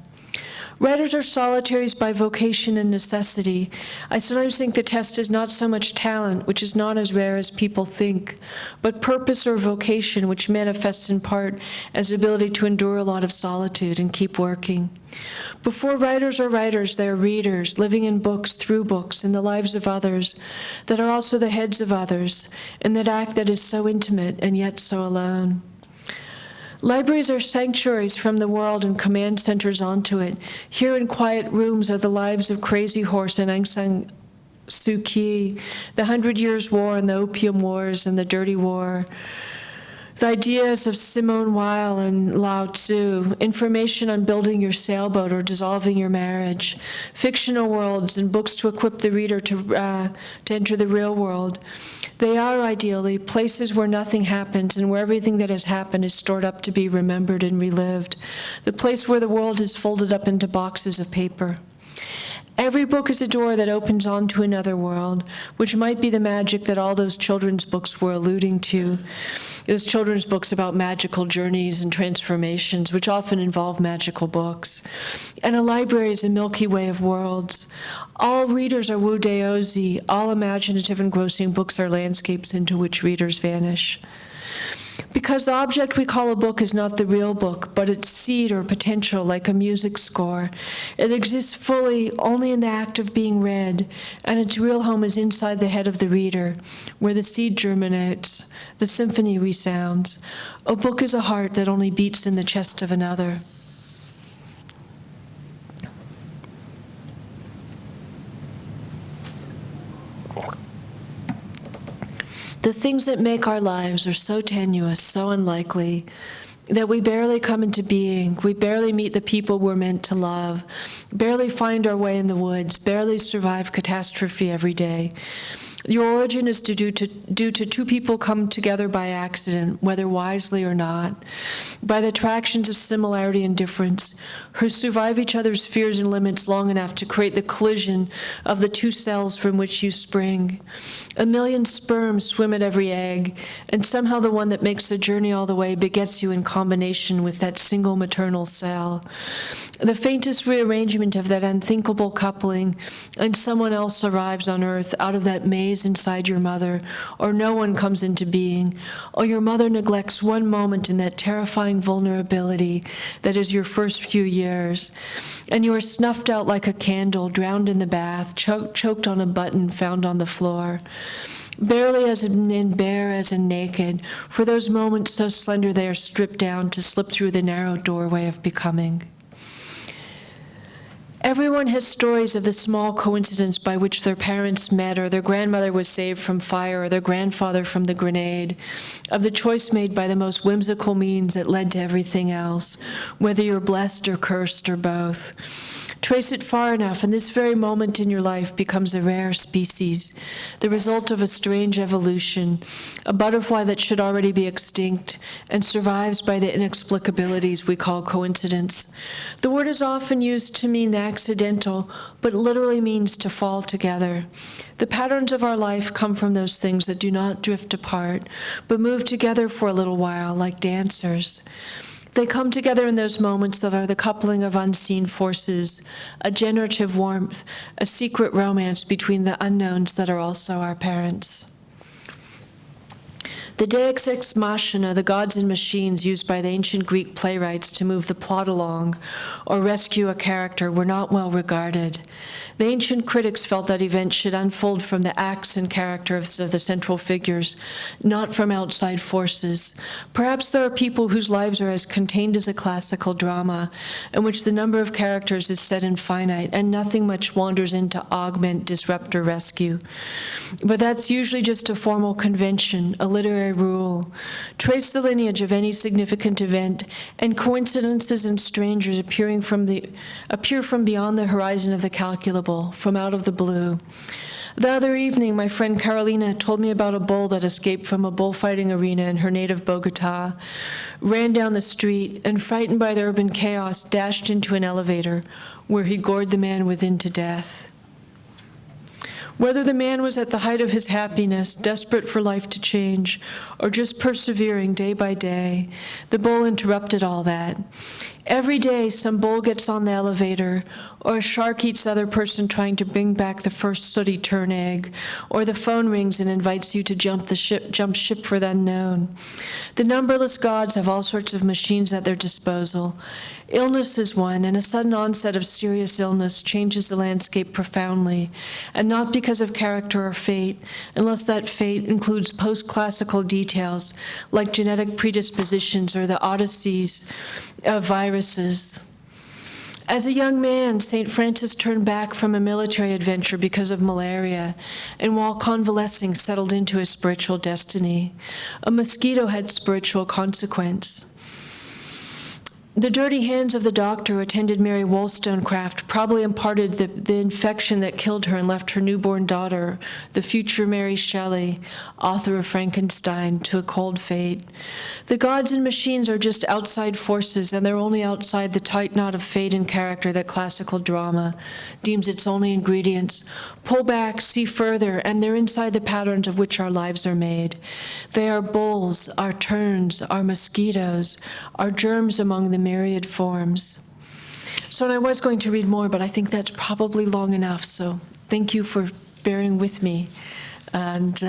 Writers are solitaries by vocation and necessity. I sometimes think the test is not so much talent, which is not as rare as people think, but purpose or vocation, which manifests in part as the ability to endure a lot of solitude and keep working. Before writers are writers, they are readers, living in books, through books, in the lives of others, that are also the heads of others, in that act that is so intimate and yet so alone. Libraries are sanctuaries from the world and command centers onto it. Here in quiet rooms are the lives of Crazy Horse and Aung San Suu Kyi, the 100 Years' War and the Opium Wars and the Dirty War, the ideas of Simone Weil and Lao Tzu, information on building your sailboat or dissolving your marriage, fictional worlds and books to equip the reader to enter the real world. They are, ideally, places where nothing happens and where everything that has happened is stored up to be remembered and relived, the place where the world is folded up into boxes of paper. Every book is a door that opens onto another world, which might be the magic that all those children's books were alluding to. Those children's books about magical journeys and transformations, which often involve magical books. And a library is a Milky Way of worlds. All readers are Wu Daozi. All imaginative, engrossing books are landscapes into which readers vanish. Because the object we call a book is not the real book, but its seed or potential, like a music score. It exists fully only in the act of being read, and its real home is inside the head of the reader, where the seed germinates, the symphony resounds. A book is a heart that only beats in the chest of another. The things that make our lives are so tenuous, so unlikely, that we barely come into being. We barely meet the people we're meant to love, barely find our way in the woods, barely survive catastrophe every day. Your origin is due to two people come together by accident, whether wisely or not, by the attractions of similarity and difference, who survive each other's fears and limits long enough to create the collision of the two cells from which you spring. A million sperms swim at every egg, and somehow the one that makes the journey all the way begets you in combination with that single maternal cell. The faintest rearrangement of that unthinkable coupling, and someone else arrives on earth out of that maze inside your mother, or no one comes into being, or your mother neglects one moment in that terrifying vulnerability that is your first few years, and you are snuffed out like a candle, drowned in the bath, choked on a button found on the floor. Barely as in bare as in naked, for those moments so slender they are stripped down to slip through the narrow doorway of becoming. Everyone has stories of the small coincidence by which their parents met, or their grandmother was saved from fire, or their grandfather from the grenade, of the choice made by the most whimsical means that led to everything else, whether you're blessed or cursed or both. Trace it far enough, and this very moment in your life becomes a rare species, the result of a strange evolution, a butterfly that should already be extinct and survives by the inexplicabilities we call coincidence. The word is often used to mean the accidental, but literally means to fall together. The patterns of our life come from those things that do not drift apart, but move together for a little while, like dancers. They come together in those moments that are the coupling of unseen forces, a generative warmth, a secret romance between the unknowns that are also our parents. The deus ex machina, the gods and machines used by the ancient Greek playwrights to move the plot along or rescue a character, were not well regarded. The ancient critics felt that events should unfold from the acts and characters of the central figures, not from outside forces. Perhaps there are people whose lives are as contained as a classical drama, in which the number of characters is set and finite, and nothing much wanders in to augment, disrupt, or rescue. But that's usually just a formal convention, a literary rule. Trace the lineage of any significant event, and coincidences and strangers appear from beyond the horizon of the calculable, from out of the blue. The other evening, my friend Carolina told me about a bull that escaped from a bullfighting arena in her native Bogota, ran down the street, and frightened by the urban chaos, dashed into an elevator, where he gored the man within to death. Whether the man was at the height of his happiness, desperate for life to change, or just persevering day by day, the bull interrupted all that. Every day, some bull gets on the elevator, or a shark eats the other person trying to bring back the first sooty turn egg, or the phone rings and invites you to jump ship for the unknown. The numberless gods have all sorts of machines at their disposal. Illness is one, and a sudden onset of serious illness changes the landscape profoundly, and not because of character or fate, unless that fate includes post-classical details like genetic predispositions or the odysseys of viruses. As a young man, St. Francis turned back from a military adventure because of malaria, and while convalescing, settled into his spiritual destiny. A mosquito had spiritual consequence. The dirty hands of the doctor who attended Mary Wollstonecraft probably imparted the infection that killed her and left her newborn daughter, the future Mary Shelley, author of Frankenstein, to a cold fate. The gods and machines are just outside forces, and they're only outside the tight knot of fate and character that classical drama deems its only ingredients. Pull back, see further, and they're inside the patterns of which our lives are made. They are bulls, our turns, our mosquitoes, our germs among the myriad forms. So, and I was going to read more, but I think that's probably long enough. So thank you for bearing with me. And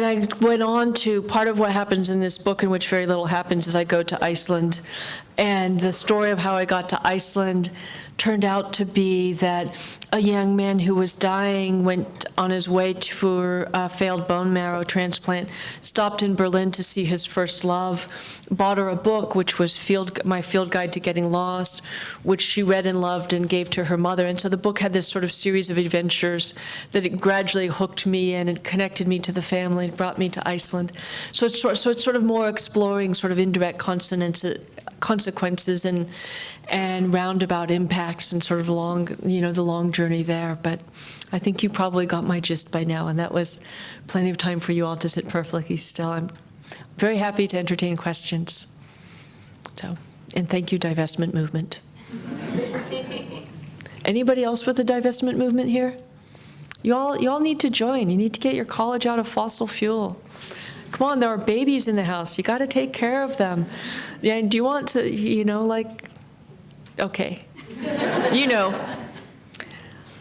I went on to, part of what happens in this book, in which very little happens, is I go to Iceland. And the story of how I got to Iceland turned out to be that a young man who was dying went on his way to a failed bone marrow transplant, stopped in Berlin to see his first love, bought her a book, which was my field guide to getting lost, which she read and loved and gave to her mother. And so the book had this sort of series of adventures that it gradually hooked me in and connected me to the family and brought me to Iceland. So it's sort of more exploring sort of indirect consequences and roundabout impacts and sort of the long journey there. But I think you probably got my gist by now, and that was plenty of time for you all to sit perfectly still. I'm very happy to entertain questions. So, and thank you, divestment movement. Anybody else with the divestment movement here? You all need to join. You need to get your college out of fossil fuel. Come on, there are babies in the house. You got to take care of them. Yeah, do you want to, okay.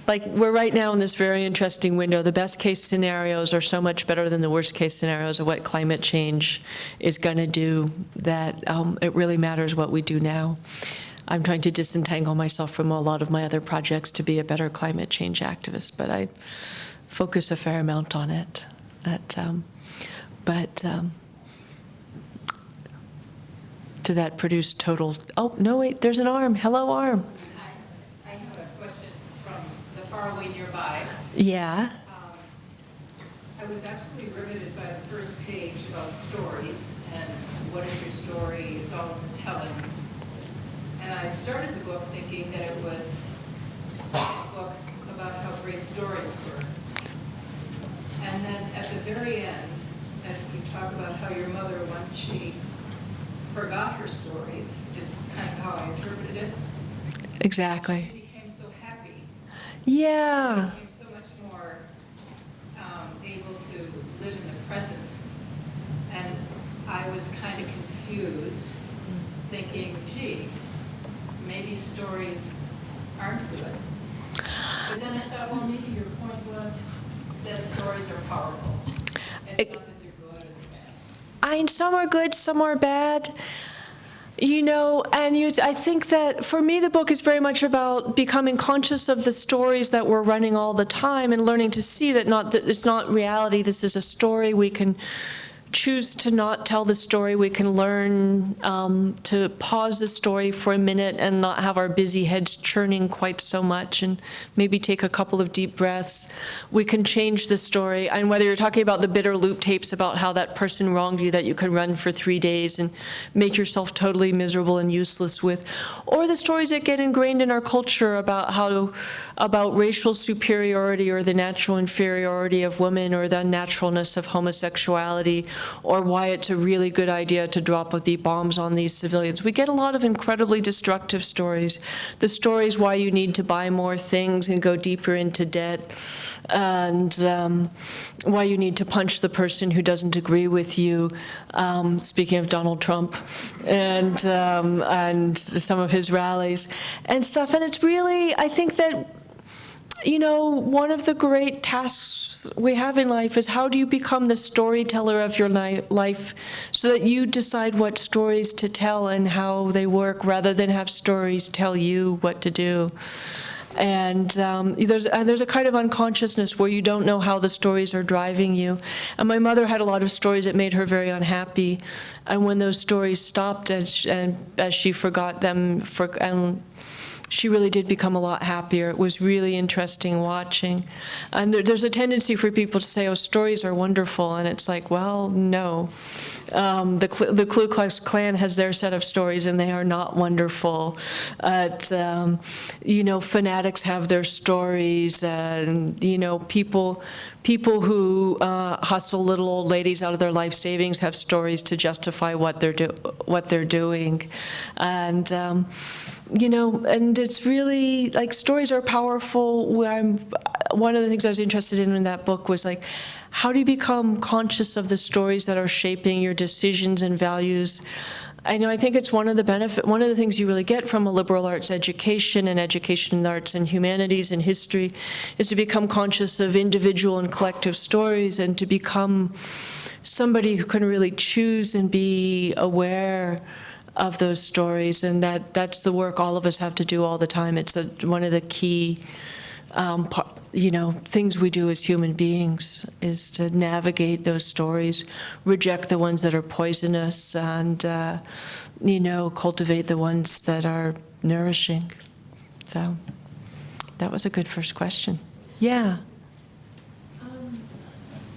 We're right now in this very interesting window. The best case scenarios are so much better than the worst case scenarios of what climate change is going to do, that it really matters what we do now. I'm trying to disentangle myself from a lot of my other projects to be a better climate change activist, but I focus a fair amount on it. To that produce total, oh, no, wait, there's an arm. Hello, arm. I have a question from the faraway nearby. Yeah. I was absolutely riveted by the first page about stories and what is your story, it's all telling. And I started the book thinking that it was a book about how great stories were. And then at the very end, you talk about how your mother, once she forgot her stories, is kind of how I interpreted it. Exactly. She became so happy. Yeah. She became so much more able to live in the present. And I was kind of confused, thinking, gee, maybe stories aren't good. But then I thought, well, maybe your point was that stories are powerful. It's not that they're good or bad. Some are good, some are bad. I think that for me, the book is very much about becoming conscious of the stories that we're running all the time and learning to see that it's not reality. This is a story. We can choose to not tell the story. We can learn to pause the story for a minute and not have our busy heads churning quite so much, and maybe take a couple of deep breaths. We can change the story. And whether you're talking about the bitter loop tapes about how that person wronged you that you can run for 3 days and make yourself totally miserable and useless with, or the stories that get ingrained in our culture about racial superiority or the natural inferiority of women or the unnaturalness of homosexuality, or why it's a really good idea to drop the bombs on these civilians. We get a lot of incredibly destructive stories. The stories why you need to buy more things and go deeper into debt, and why you need to punch the person who doesn't agree with you, speaking of Donald Trump, and some of his rallies and stuff. And it's really, I think that, one of the great tasks we have in life is how do you become the storyteller of your life so that you decide what stories to tell and how they work, rather than have stories tell you what to do. And there's a kind of unconsciousness where you don't know how the stories are driving you. And my mother had a lot of stories that made her very unhappy. And when those stories stopped, as she forgot them, she really did become a lot happier. It was really interesting watching. And there's a tendency for people to say, oh, stories are wonderful. And it's like, well, no. The Ku Klux Klan has their set of stories, and they are not wonderful. Fanatics have their stories. And, people who hustle little old ladies out of their life savings have stories to justify what they're doing. And, and it's really, like, stories are powerful. One of the things I was interested in that book was, like, how do you become conscious of the stories that are shaping your decisions and values? I think it's one of the things you really get from a liberal arts education and education in the arts and humanities and history is to become conscious of individual and collective stories, and to become somebody who can really choose and be aware of those stories. And that's the work all of us have to do all the time. It's one of the key things we do as human beings, is to navigate those stories, reject the ones that are poisonous, and cultivate the ones that are nourishing. So that was a good first question. Yeah.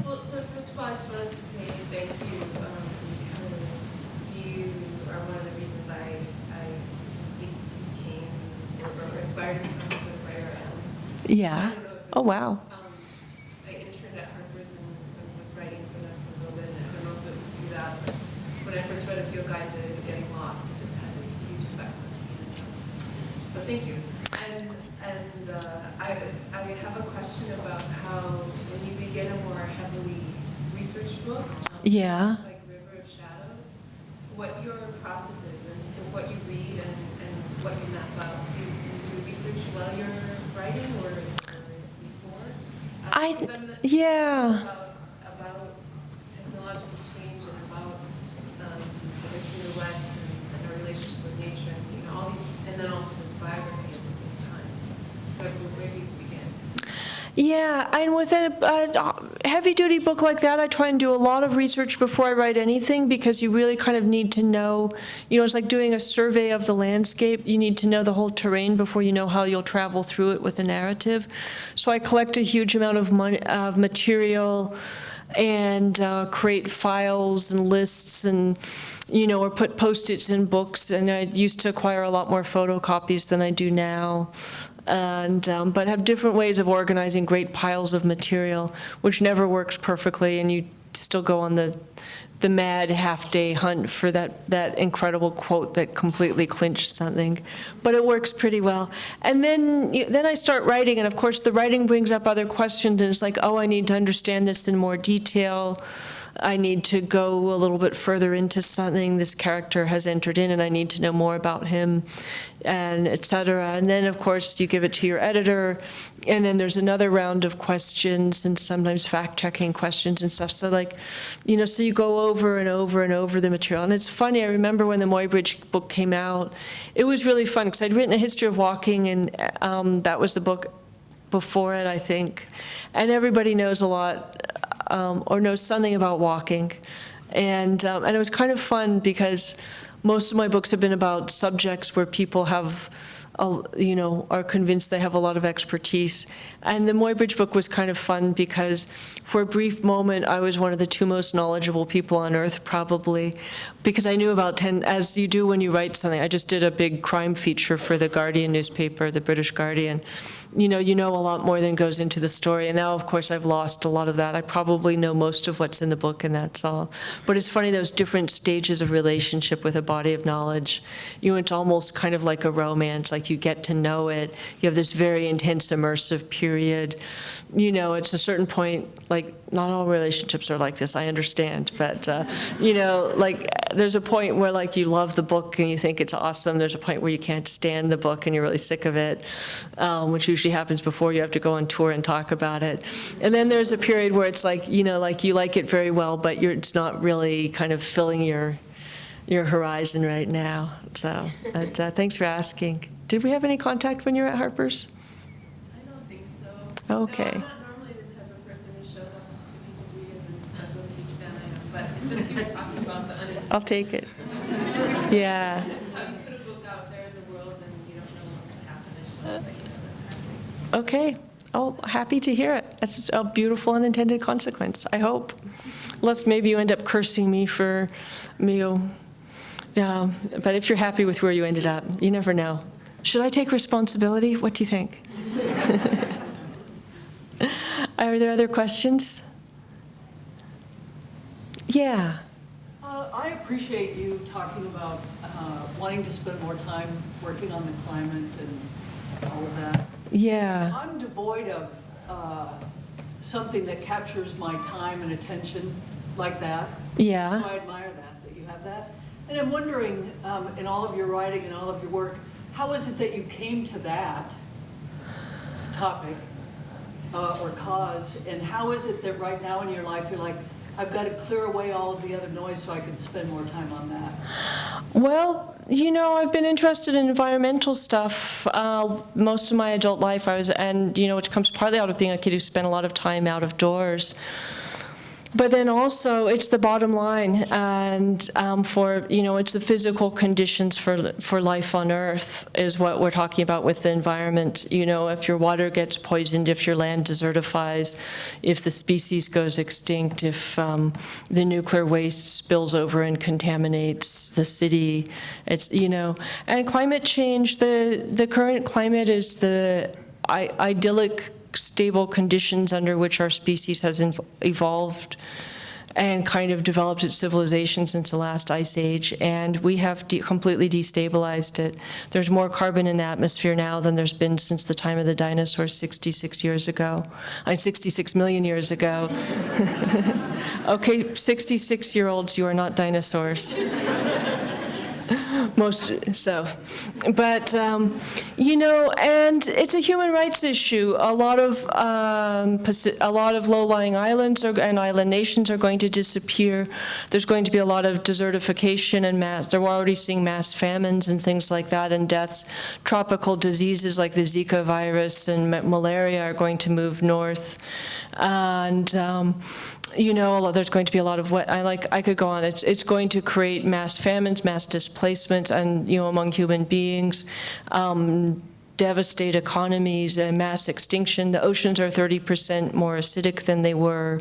Well, so first of all, I just wanted to say thank you, because you are one of the reasons I became or aspired to become sort of writer I am. Yeah. Oh, wow. I interned at Harper's and was writing for them for a little bit, and I don't know if it was through that, but when I first read A Field Guide to Getting Lost, it just had this huge effect on me. So thank you. And I have a question about how when you begin a more heavily researched book, Yeah. like River of Shadows, what your process is and what you read and what you map out. Do you research while you're writing or before? Yeah. About technological change and about the history of the West and our relationship with nature, and all these, and then also this biography at the same time. So where do you begin? Yeah, and with a heavy-duty book like that, I try and do a lot of research before I write anything, because you really kind of need to know, it's like doing a survey of the landscape. You need to know the whole terrain before you know how you'll travel through it with a narrative. So I collect a huge amount of material and create files and lists and, or put Post-its in books. And I used to acquire a lot more photocopies than I do now. And but have different ways of organizing great piles of material, which never works perfectly, and you still go on the mad half-day hunt for that incredible quote that completely clinched something, but it works pretty well. And then I start writing, and of course the writing brings up other questions, and it's like, oh, I need to understand this in more detail. I need to go a little bit further into something this character has entered in, and I need to know more about him, and et cetera. And then, of course, you give it to your editor, and then there's another round of questions and sometimes fact-checking questions and stuff. So, like, you know, so you go over and over and over the material. And it's funny, I remember when the Muybridge book came out, it was really fun, because I'd written A History of Walking, and that was the book before it, I think. And everybody knows a lot, or knows something about walking. And it was kind of fun because most of my books have been about subjects where people have, you know, are convinced they have a lot of expertise. And the Muybridge book was kind of fun because for a brief moment, I was one of the two most knowledgeable people on earth, probably, because I knew about 10, as you do when you write something. I just did a big crime feature for the Guardian newspaper, the British Guardian. You know a lot more than goes into the story. And now, of course, I've lost a lot of that. I probably know most of what's in the book, and that's all. But it's funny, those different stages of relationship with a body of knowledge. You know, it's almost kind of like a romance, like you get to know it. You have this very intense, immersive period. You know, it's a certain point, like, not all relationships are like this, I understand. But, you know, like, there's a point where, like, you love the book and you think it's awesome. There's a point where you can't stand the book and you're really sick of it, which usually happens before you have to go on tour and talk about it. And then there's a period where it's like, you know, like, you like it very well, but it's not really kind of filling your horizon right now. So, but, thanks for asking. Did we have any contact when you were at Harper's? I don't think so. Okay. No, I'm not normally the type of person who shows up to people's readings and says what a huge fan I am, but since you were talking about the unintended. I'll take it. Yeah. How you put a book out there in the world and you don't know what will happen, it shows that you know that. Okay. Oh, happy to hear it. That's a beautiful unintended consequence, I hope. Unless maybe you end up cursing me for me. But if you're happy with where you ended up, you never know. Should I take responsibility? What do you think? Are there other questions? Yeah. I appreciate you talking about wanting to spend more time working on the climate and all of that. Yeah. I'm devoid of something that captures my time and attention like that. Yeah. So I admire that you have that. And I'm wondering, in all of your writing and all of your work, how is it that you came to that topic or cause, and how is it that right now in your life you're like, I've got to clear away all of the other noise so I can spend more time on that? Well, you know, I've been interested in environmental stuff most of my adult life. And you know, which comes partly out of being a kid who spent a lot of time out of doors. But then also, it's the bottom line, and for, you know, it's the physical conditions for life on Earth is what we're talking about with the environment. You know, if your water gets poisoned, if your land desertifies, if the species goes extinct, if the nuclear waste spills over and contaminates the city, it's, you know, and climate change, the current climate is the idyllic stable conditions under which our species has evolved and kind of developed its civilization since the last ice age, and we have completely destabilized it. There's more carbon in the atmosphere now than there's been since the time of the dinosaurs 66 years ago. 66 million years ago. Okay, 66-year-olds, you are not dinosaurs. But you know, and it's a human rights issue. A lot of low-lying islands and island nations are going to disappear. There's going to be a lot of desertification and they're already seeing mass famines and things like that, and deaths. Tropical diseases like the Zika virus and malaria are going to move north, and you know, there's going to be a lot of I could go on. It's going to create mass famines, mass displacements, and, you know, among human beings, devastate economies, and mass extinction. The oceans are 30% more acidic than they were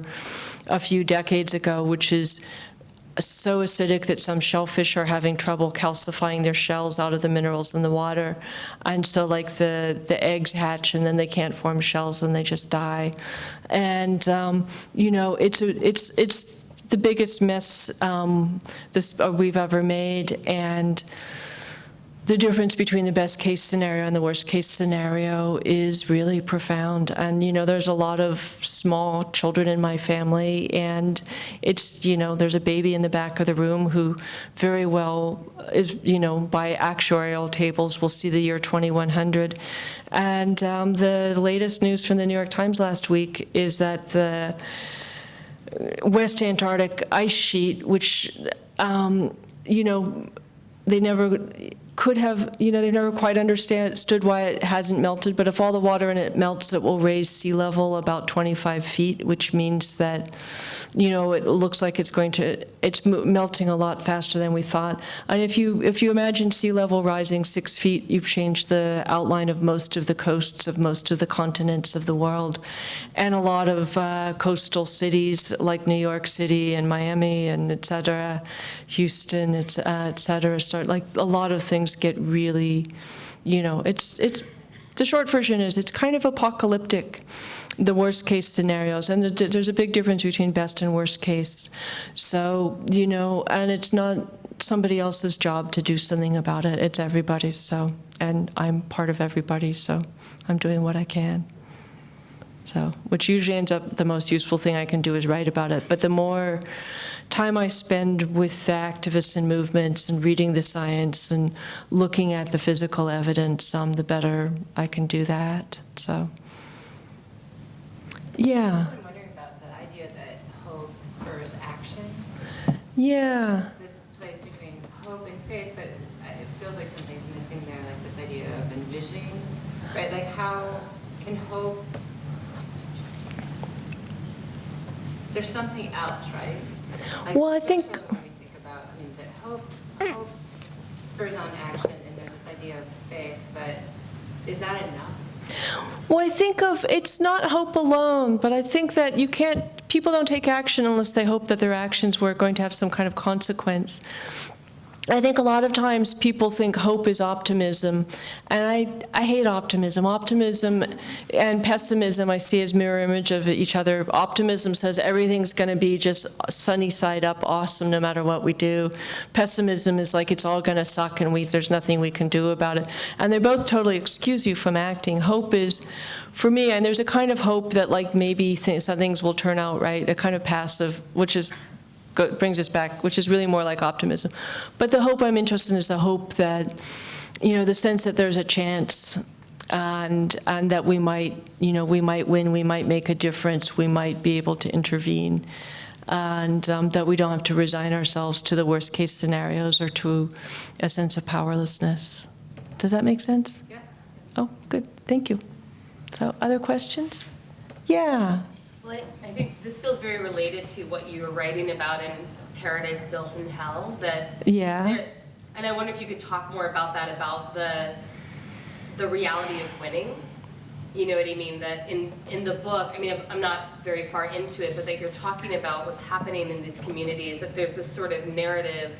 a few decades ago, which is so acidic that some shellfish are having trouble calcifying their shells out of the minerals in the water. And so like the eggs hatch and then they can't form shells and they just die. And, it's the biggest mess we've ever made. And the difference between the best case scenario and the worst case scenario is really profound. And, there's a lot of small children in my family, and it's, there's a baby in the back of the room who very well is, by actuarial tables, will see the year 2100. And the latest news from the New York Times last week is that the West Antarctic ice sheet, which, they never could have, they never quite understood why it hasn't melted, but if all the water in it melts, it will raise sea level about 25 feet, which means that, it looks like it's melting a lot faster than we thought. And if you imagine sea level rising 6 feet, you've changed the outline of most of the coasts of most of the continents of the world. And a lot of coastal cities like New York City and Miami and et cetera, Houston, et cetera, start, like a lot of things get really, it's the short version is it's kind of apocalyptic, the worst case scenarios, and there's a big difference between best and worst case. So, and it's not somebody else's job to do something about it, it's everybody's. So, and I'm part of everybody, so I'm doing what I can. So, which usually ends up the most useful thing I can do is write about it. But the more time I spend with the activists and movements and reading the science and looking at the physical evidence, the better I can do that. So, yeah. I'm wondering about the idea that hope spurs action. Yeah. This place between hope and faith, but it feels like something's missing there, like this idea of envisioning, right? Like how can hope, there's something else, right? Like, Well, I think when we think about, that hope spurs on action, and there's this idea of faith, but is that enough? Well, I think it's not hope alone, but I think that people don't take action unless they hope that their actions were going to have some kind of consequence. I think a lot of times people think hope is optimism, and I hate optimism. Optimism and pessimism I see as mirror image of each other. Optimism says everything's going to be just sunny side up, awesome, no matter what we do. Pessimism is like it's all going to suck and there's nothing we can do about it. And they both totally excuse you from acting. Hope is, for me, and there's a kind of hope that like maybe some things will turn out right, a kind of passive, which is brings us back, which is really more like optimism. But the hope I'm interested in is the hope that, the sense that there's a chance and that we might win, we might make a difference, we might be able to intervene, and that we don't have to resign ourselves to the worst case scenarios or to a sense of powerlessness. Does that make sense? Yeah. Oh, good, thank you. So, other questions? Yeah. Well, I think this feels very related to what you were writing about in Paradise Built in Hell. And I wonder if you could talk more about that, about the reality of winning. You know what I mean? That in the book, I'm not very far into it, but that you're talking about what's happening in these communities, that there's this sort of narrative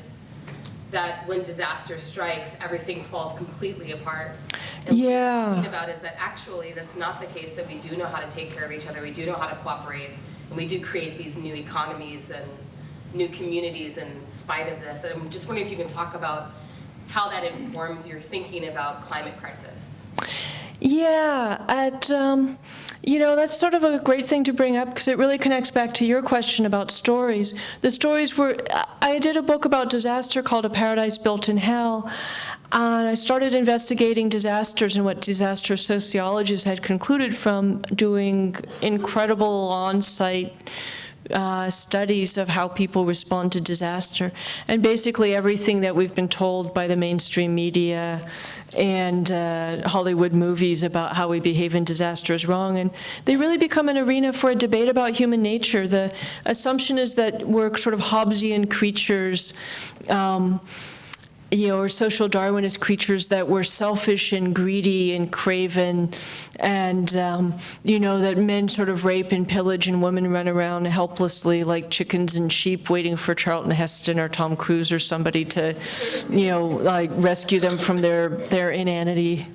that when disaster strikes, everything falls completely apart. And what you're talking about is that actually that's not the case, that we do know how to take care of each other, we do know how to cooperate, and we do create these new economies and new communities in spite of this. I'm just wondering if you can talk about how that informs your thinking about climate crisis. Yeah, that's sort of a great thing to bring up because it really connects back to your question about stories. The stories were, I did a book about disaster called A Paradise Built in Hell, and I started investigating disasters and what disaster sociologists had concluded from doing incredible on-site studies of how people respond to disaster. And basically everything that we've been told by the mainstream media and Hollywood movies about how we behave in disaster is wrong. And they really become an arena for a debate about human nature. The assumption is that we're sort of Hobbesian creatures or social Darwinist creatures that were selfish and greedy and craven, and, that men sort of rape and pillage and women run around helplessly like chickens and sheep waiting for Charlton Heston or Tom Cruise or somebody to, rescue them from their inanity.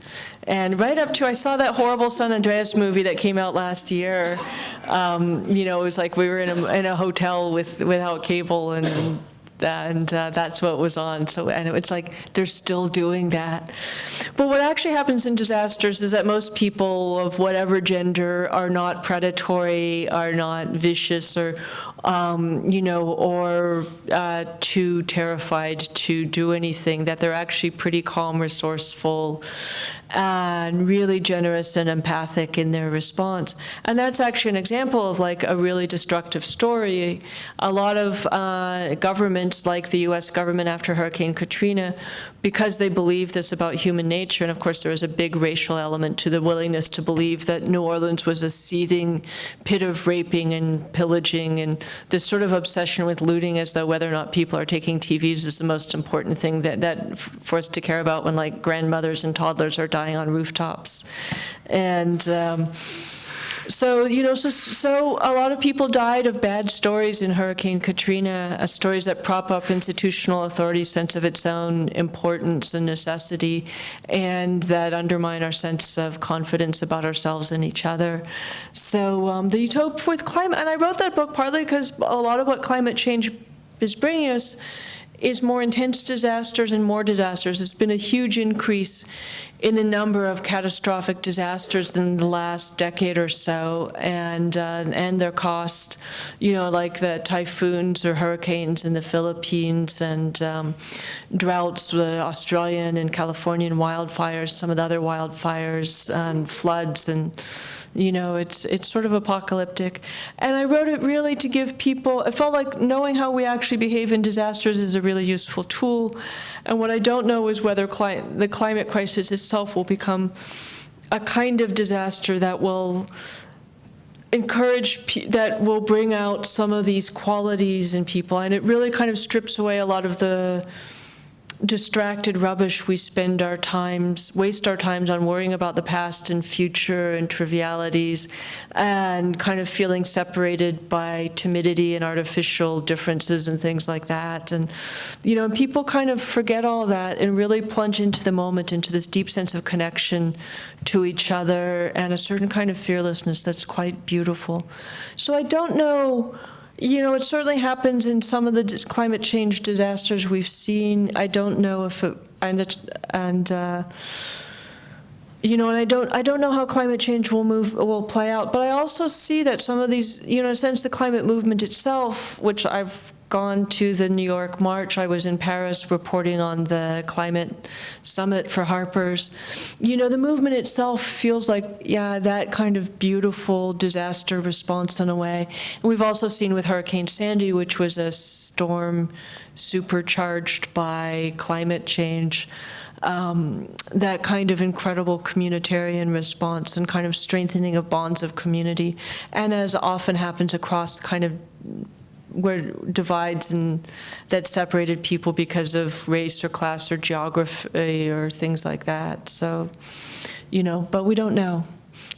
And right up to, I saw that horrible San Andreas movie that came out last year. It was like we were in a hotel without cable, and that's what was on. So, and it's like they're still doing that. But what actually happens in disasters is that most people of whatever gender are not predatory, are not vicious, or too terrified to do anything. That they're actually pretty calm, resourceful, and really generous and empathic in their response. And that's actually an example of like a really destructive story. A lot of governments, like the US government after Hurricane Katrina, because they believe this about human nature, and of course there was a big racial element to the willingness to believe that New Orleans was a seething pit of raping and pillaging, and this sort of obsession with looting as though whether or not people are taking TVs is the most important thing that for us to care about when like grandmothers and toddlers are dying on rooftops. And so a lot of people died of bad stories in Hurricane Katrina, stories that prop up institutional authority's sense of its own importance and necessity, and that undermine our sense of confidence about ourselves and each other. So the utopia with climate, and I wrote that book partly because a lot of what climate change is bringing us is more intense disasters and more disasters. There's been a huge increase in the number of catastrophic disasters in the last decade or so, and their cost, like the typhoons or hurricanes in the Philippines, and droughts, the Australian and Californian wildfires, some of the other wildfires, and floods, and it's sort of apocalyptic. And I wrote it really to give people, it felt like knowing how we actually behave in disasters is a really useful tool. And what I don't know is whether the climate crisis itself will become a kind of disaster that will that will bring out some of these qualities in people. And it really kind of strips away a lot of the distracted rubbish we waste our times on worrying about the past and future and trivialities, and kind of feeling separated by timidity and artificial differences and things like that. And people kind of forget all that and really plunge into the moment, into this deep sense of connection to each other and a certain kind of fearlessness that's quite beautiful. So I don't know. It certainly happens in some of the climate change disasters we've seen. I don't know if it, and I don't know how climate change will play out. But I also see that some of these, in a sense, the climate movement itself, which I've gone to the New York March. I was in Paris reporting on the climate summit for Harper's. The movement itself feels like, that kind of beautiful disaster response in a way. And we've also seen with Hurricane Sandy, which was a storm supercharged by climate change, that kind of incredible communitarian response and kind of strengthening of bonds of community. And as often happens across kind of where divides and that separated people because of race or class or geography or things like that. So, but we don't know.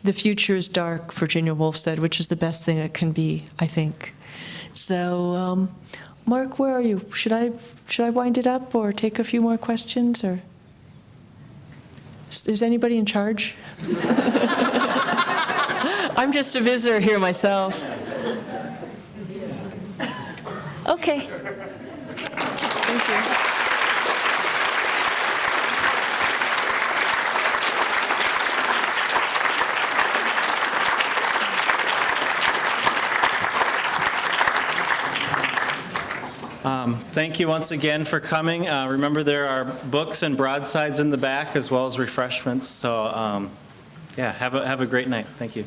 The future is dark, Virginia Woolf said, which is the best thing it can be, I think. So, Mark, where are you? Should I wind it up or take a few more questions, or is anybody in charge? I'm just a visitor here myself. Okay. Thank you. Thank you once again for coming. Remember, there are books and broadsides in the back as well as refreshments. So, have a great night. Thank you.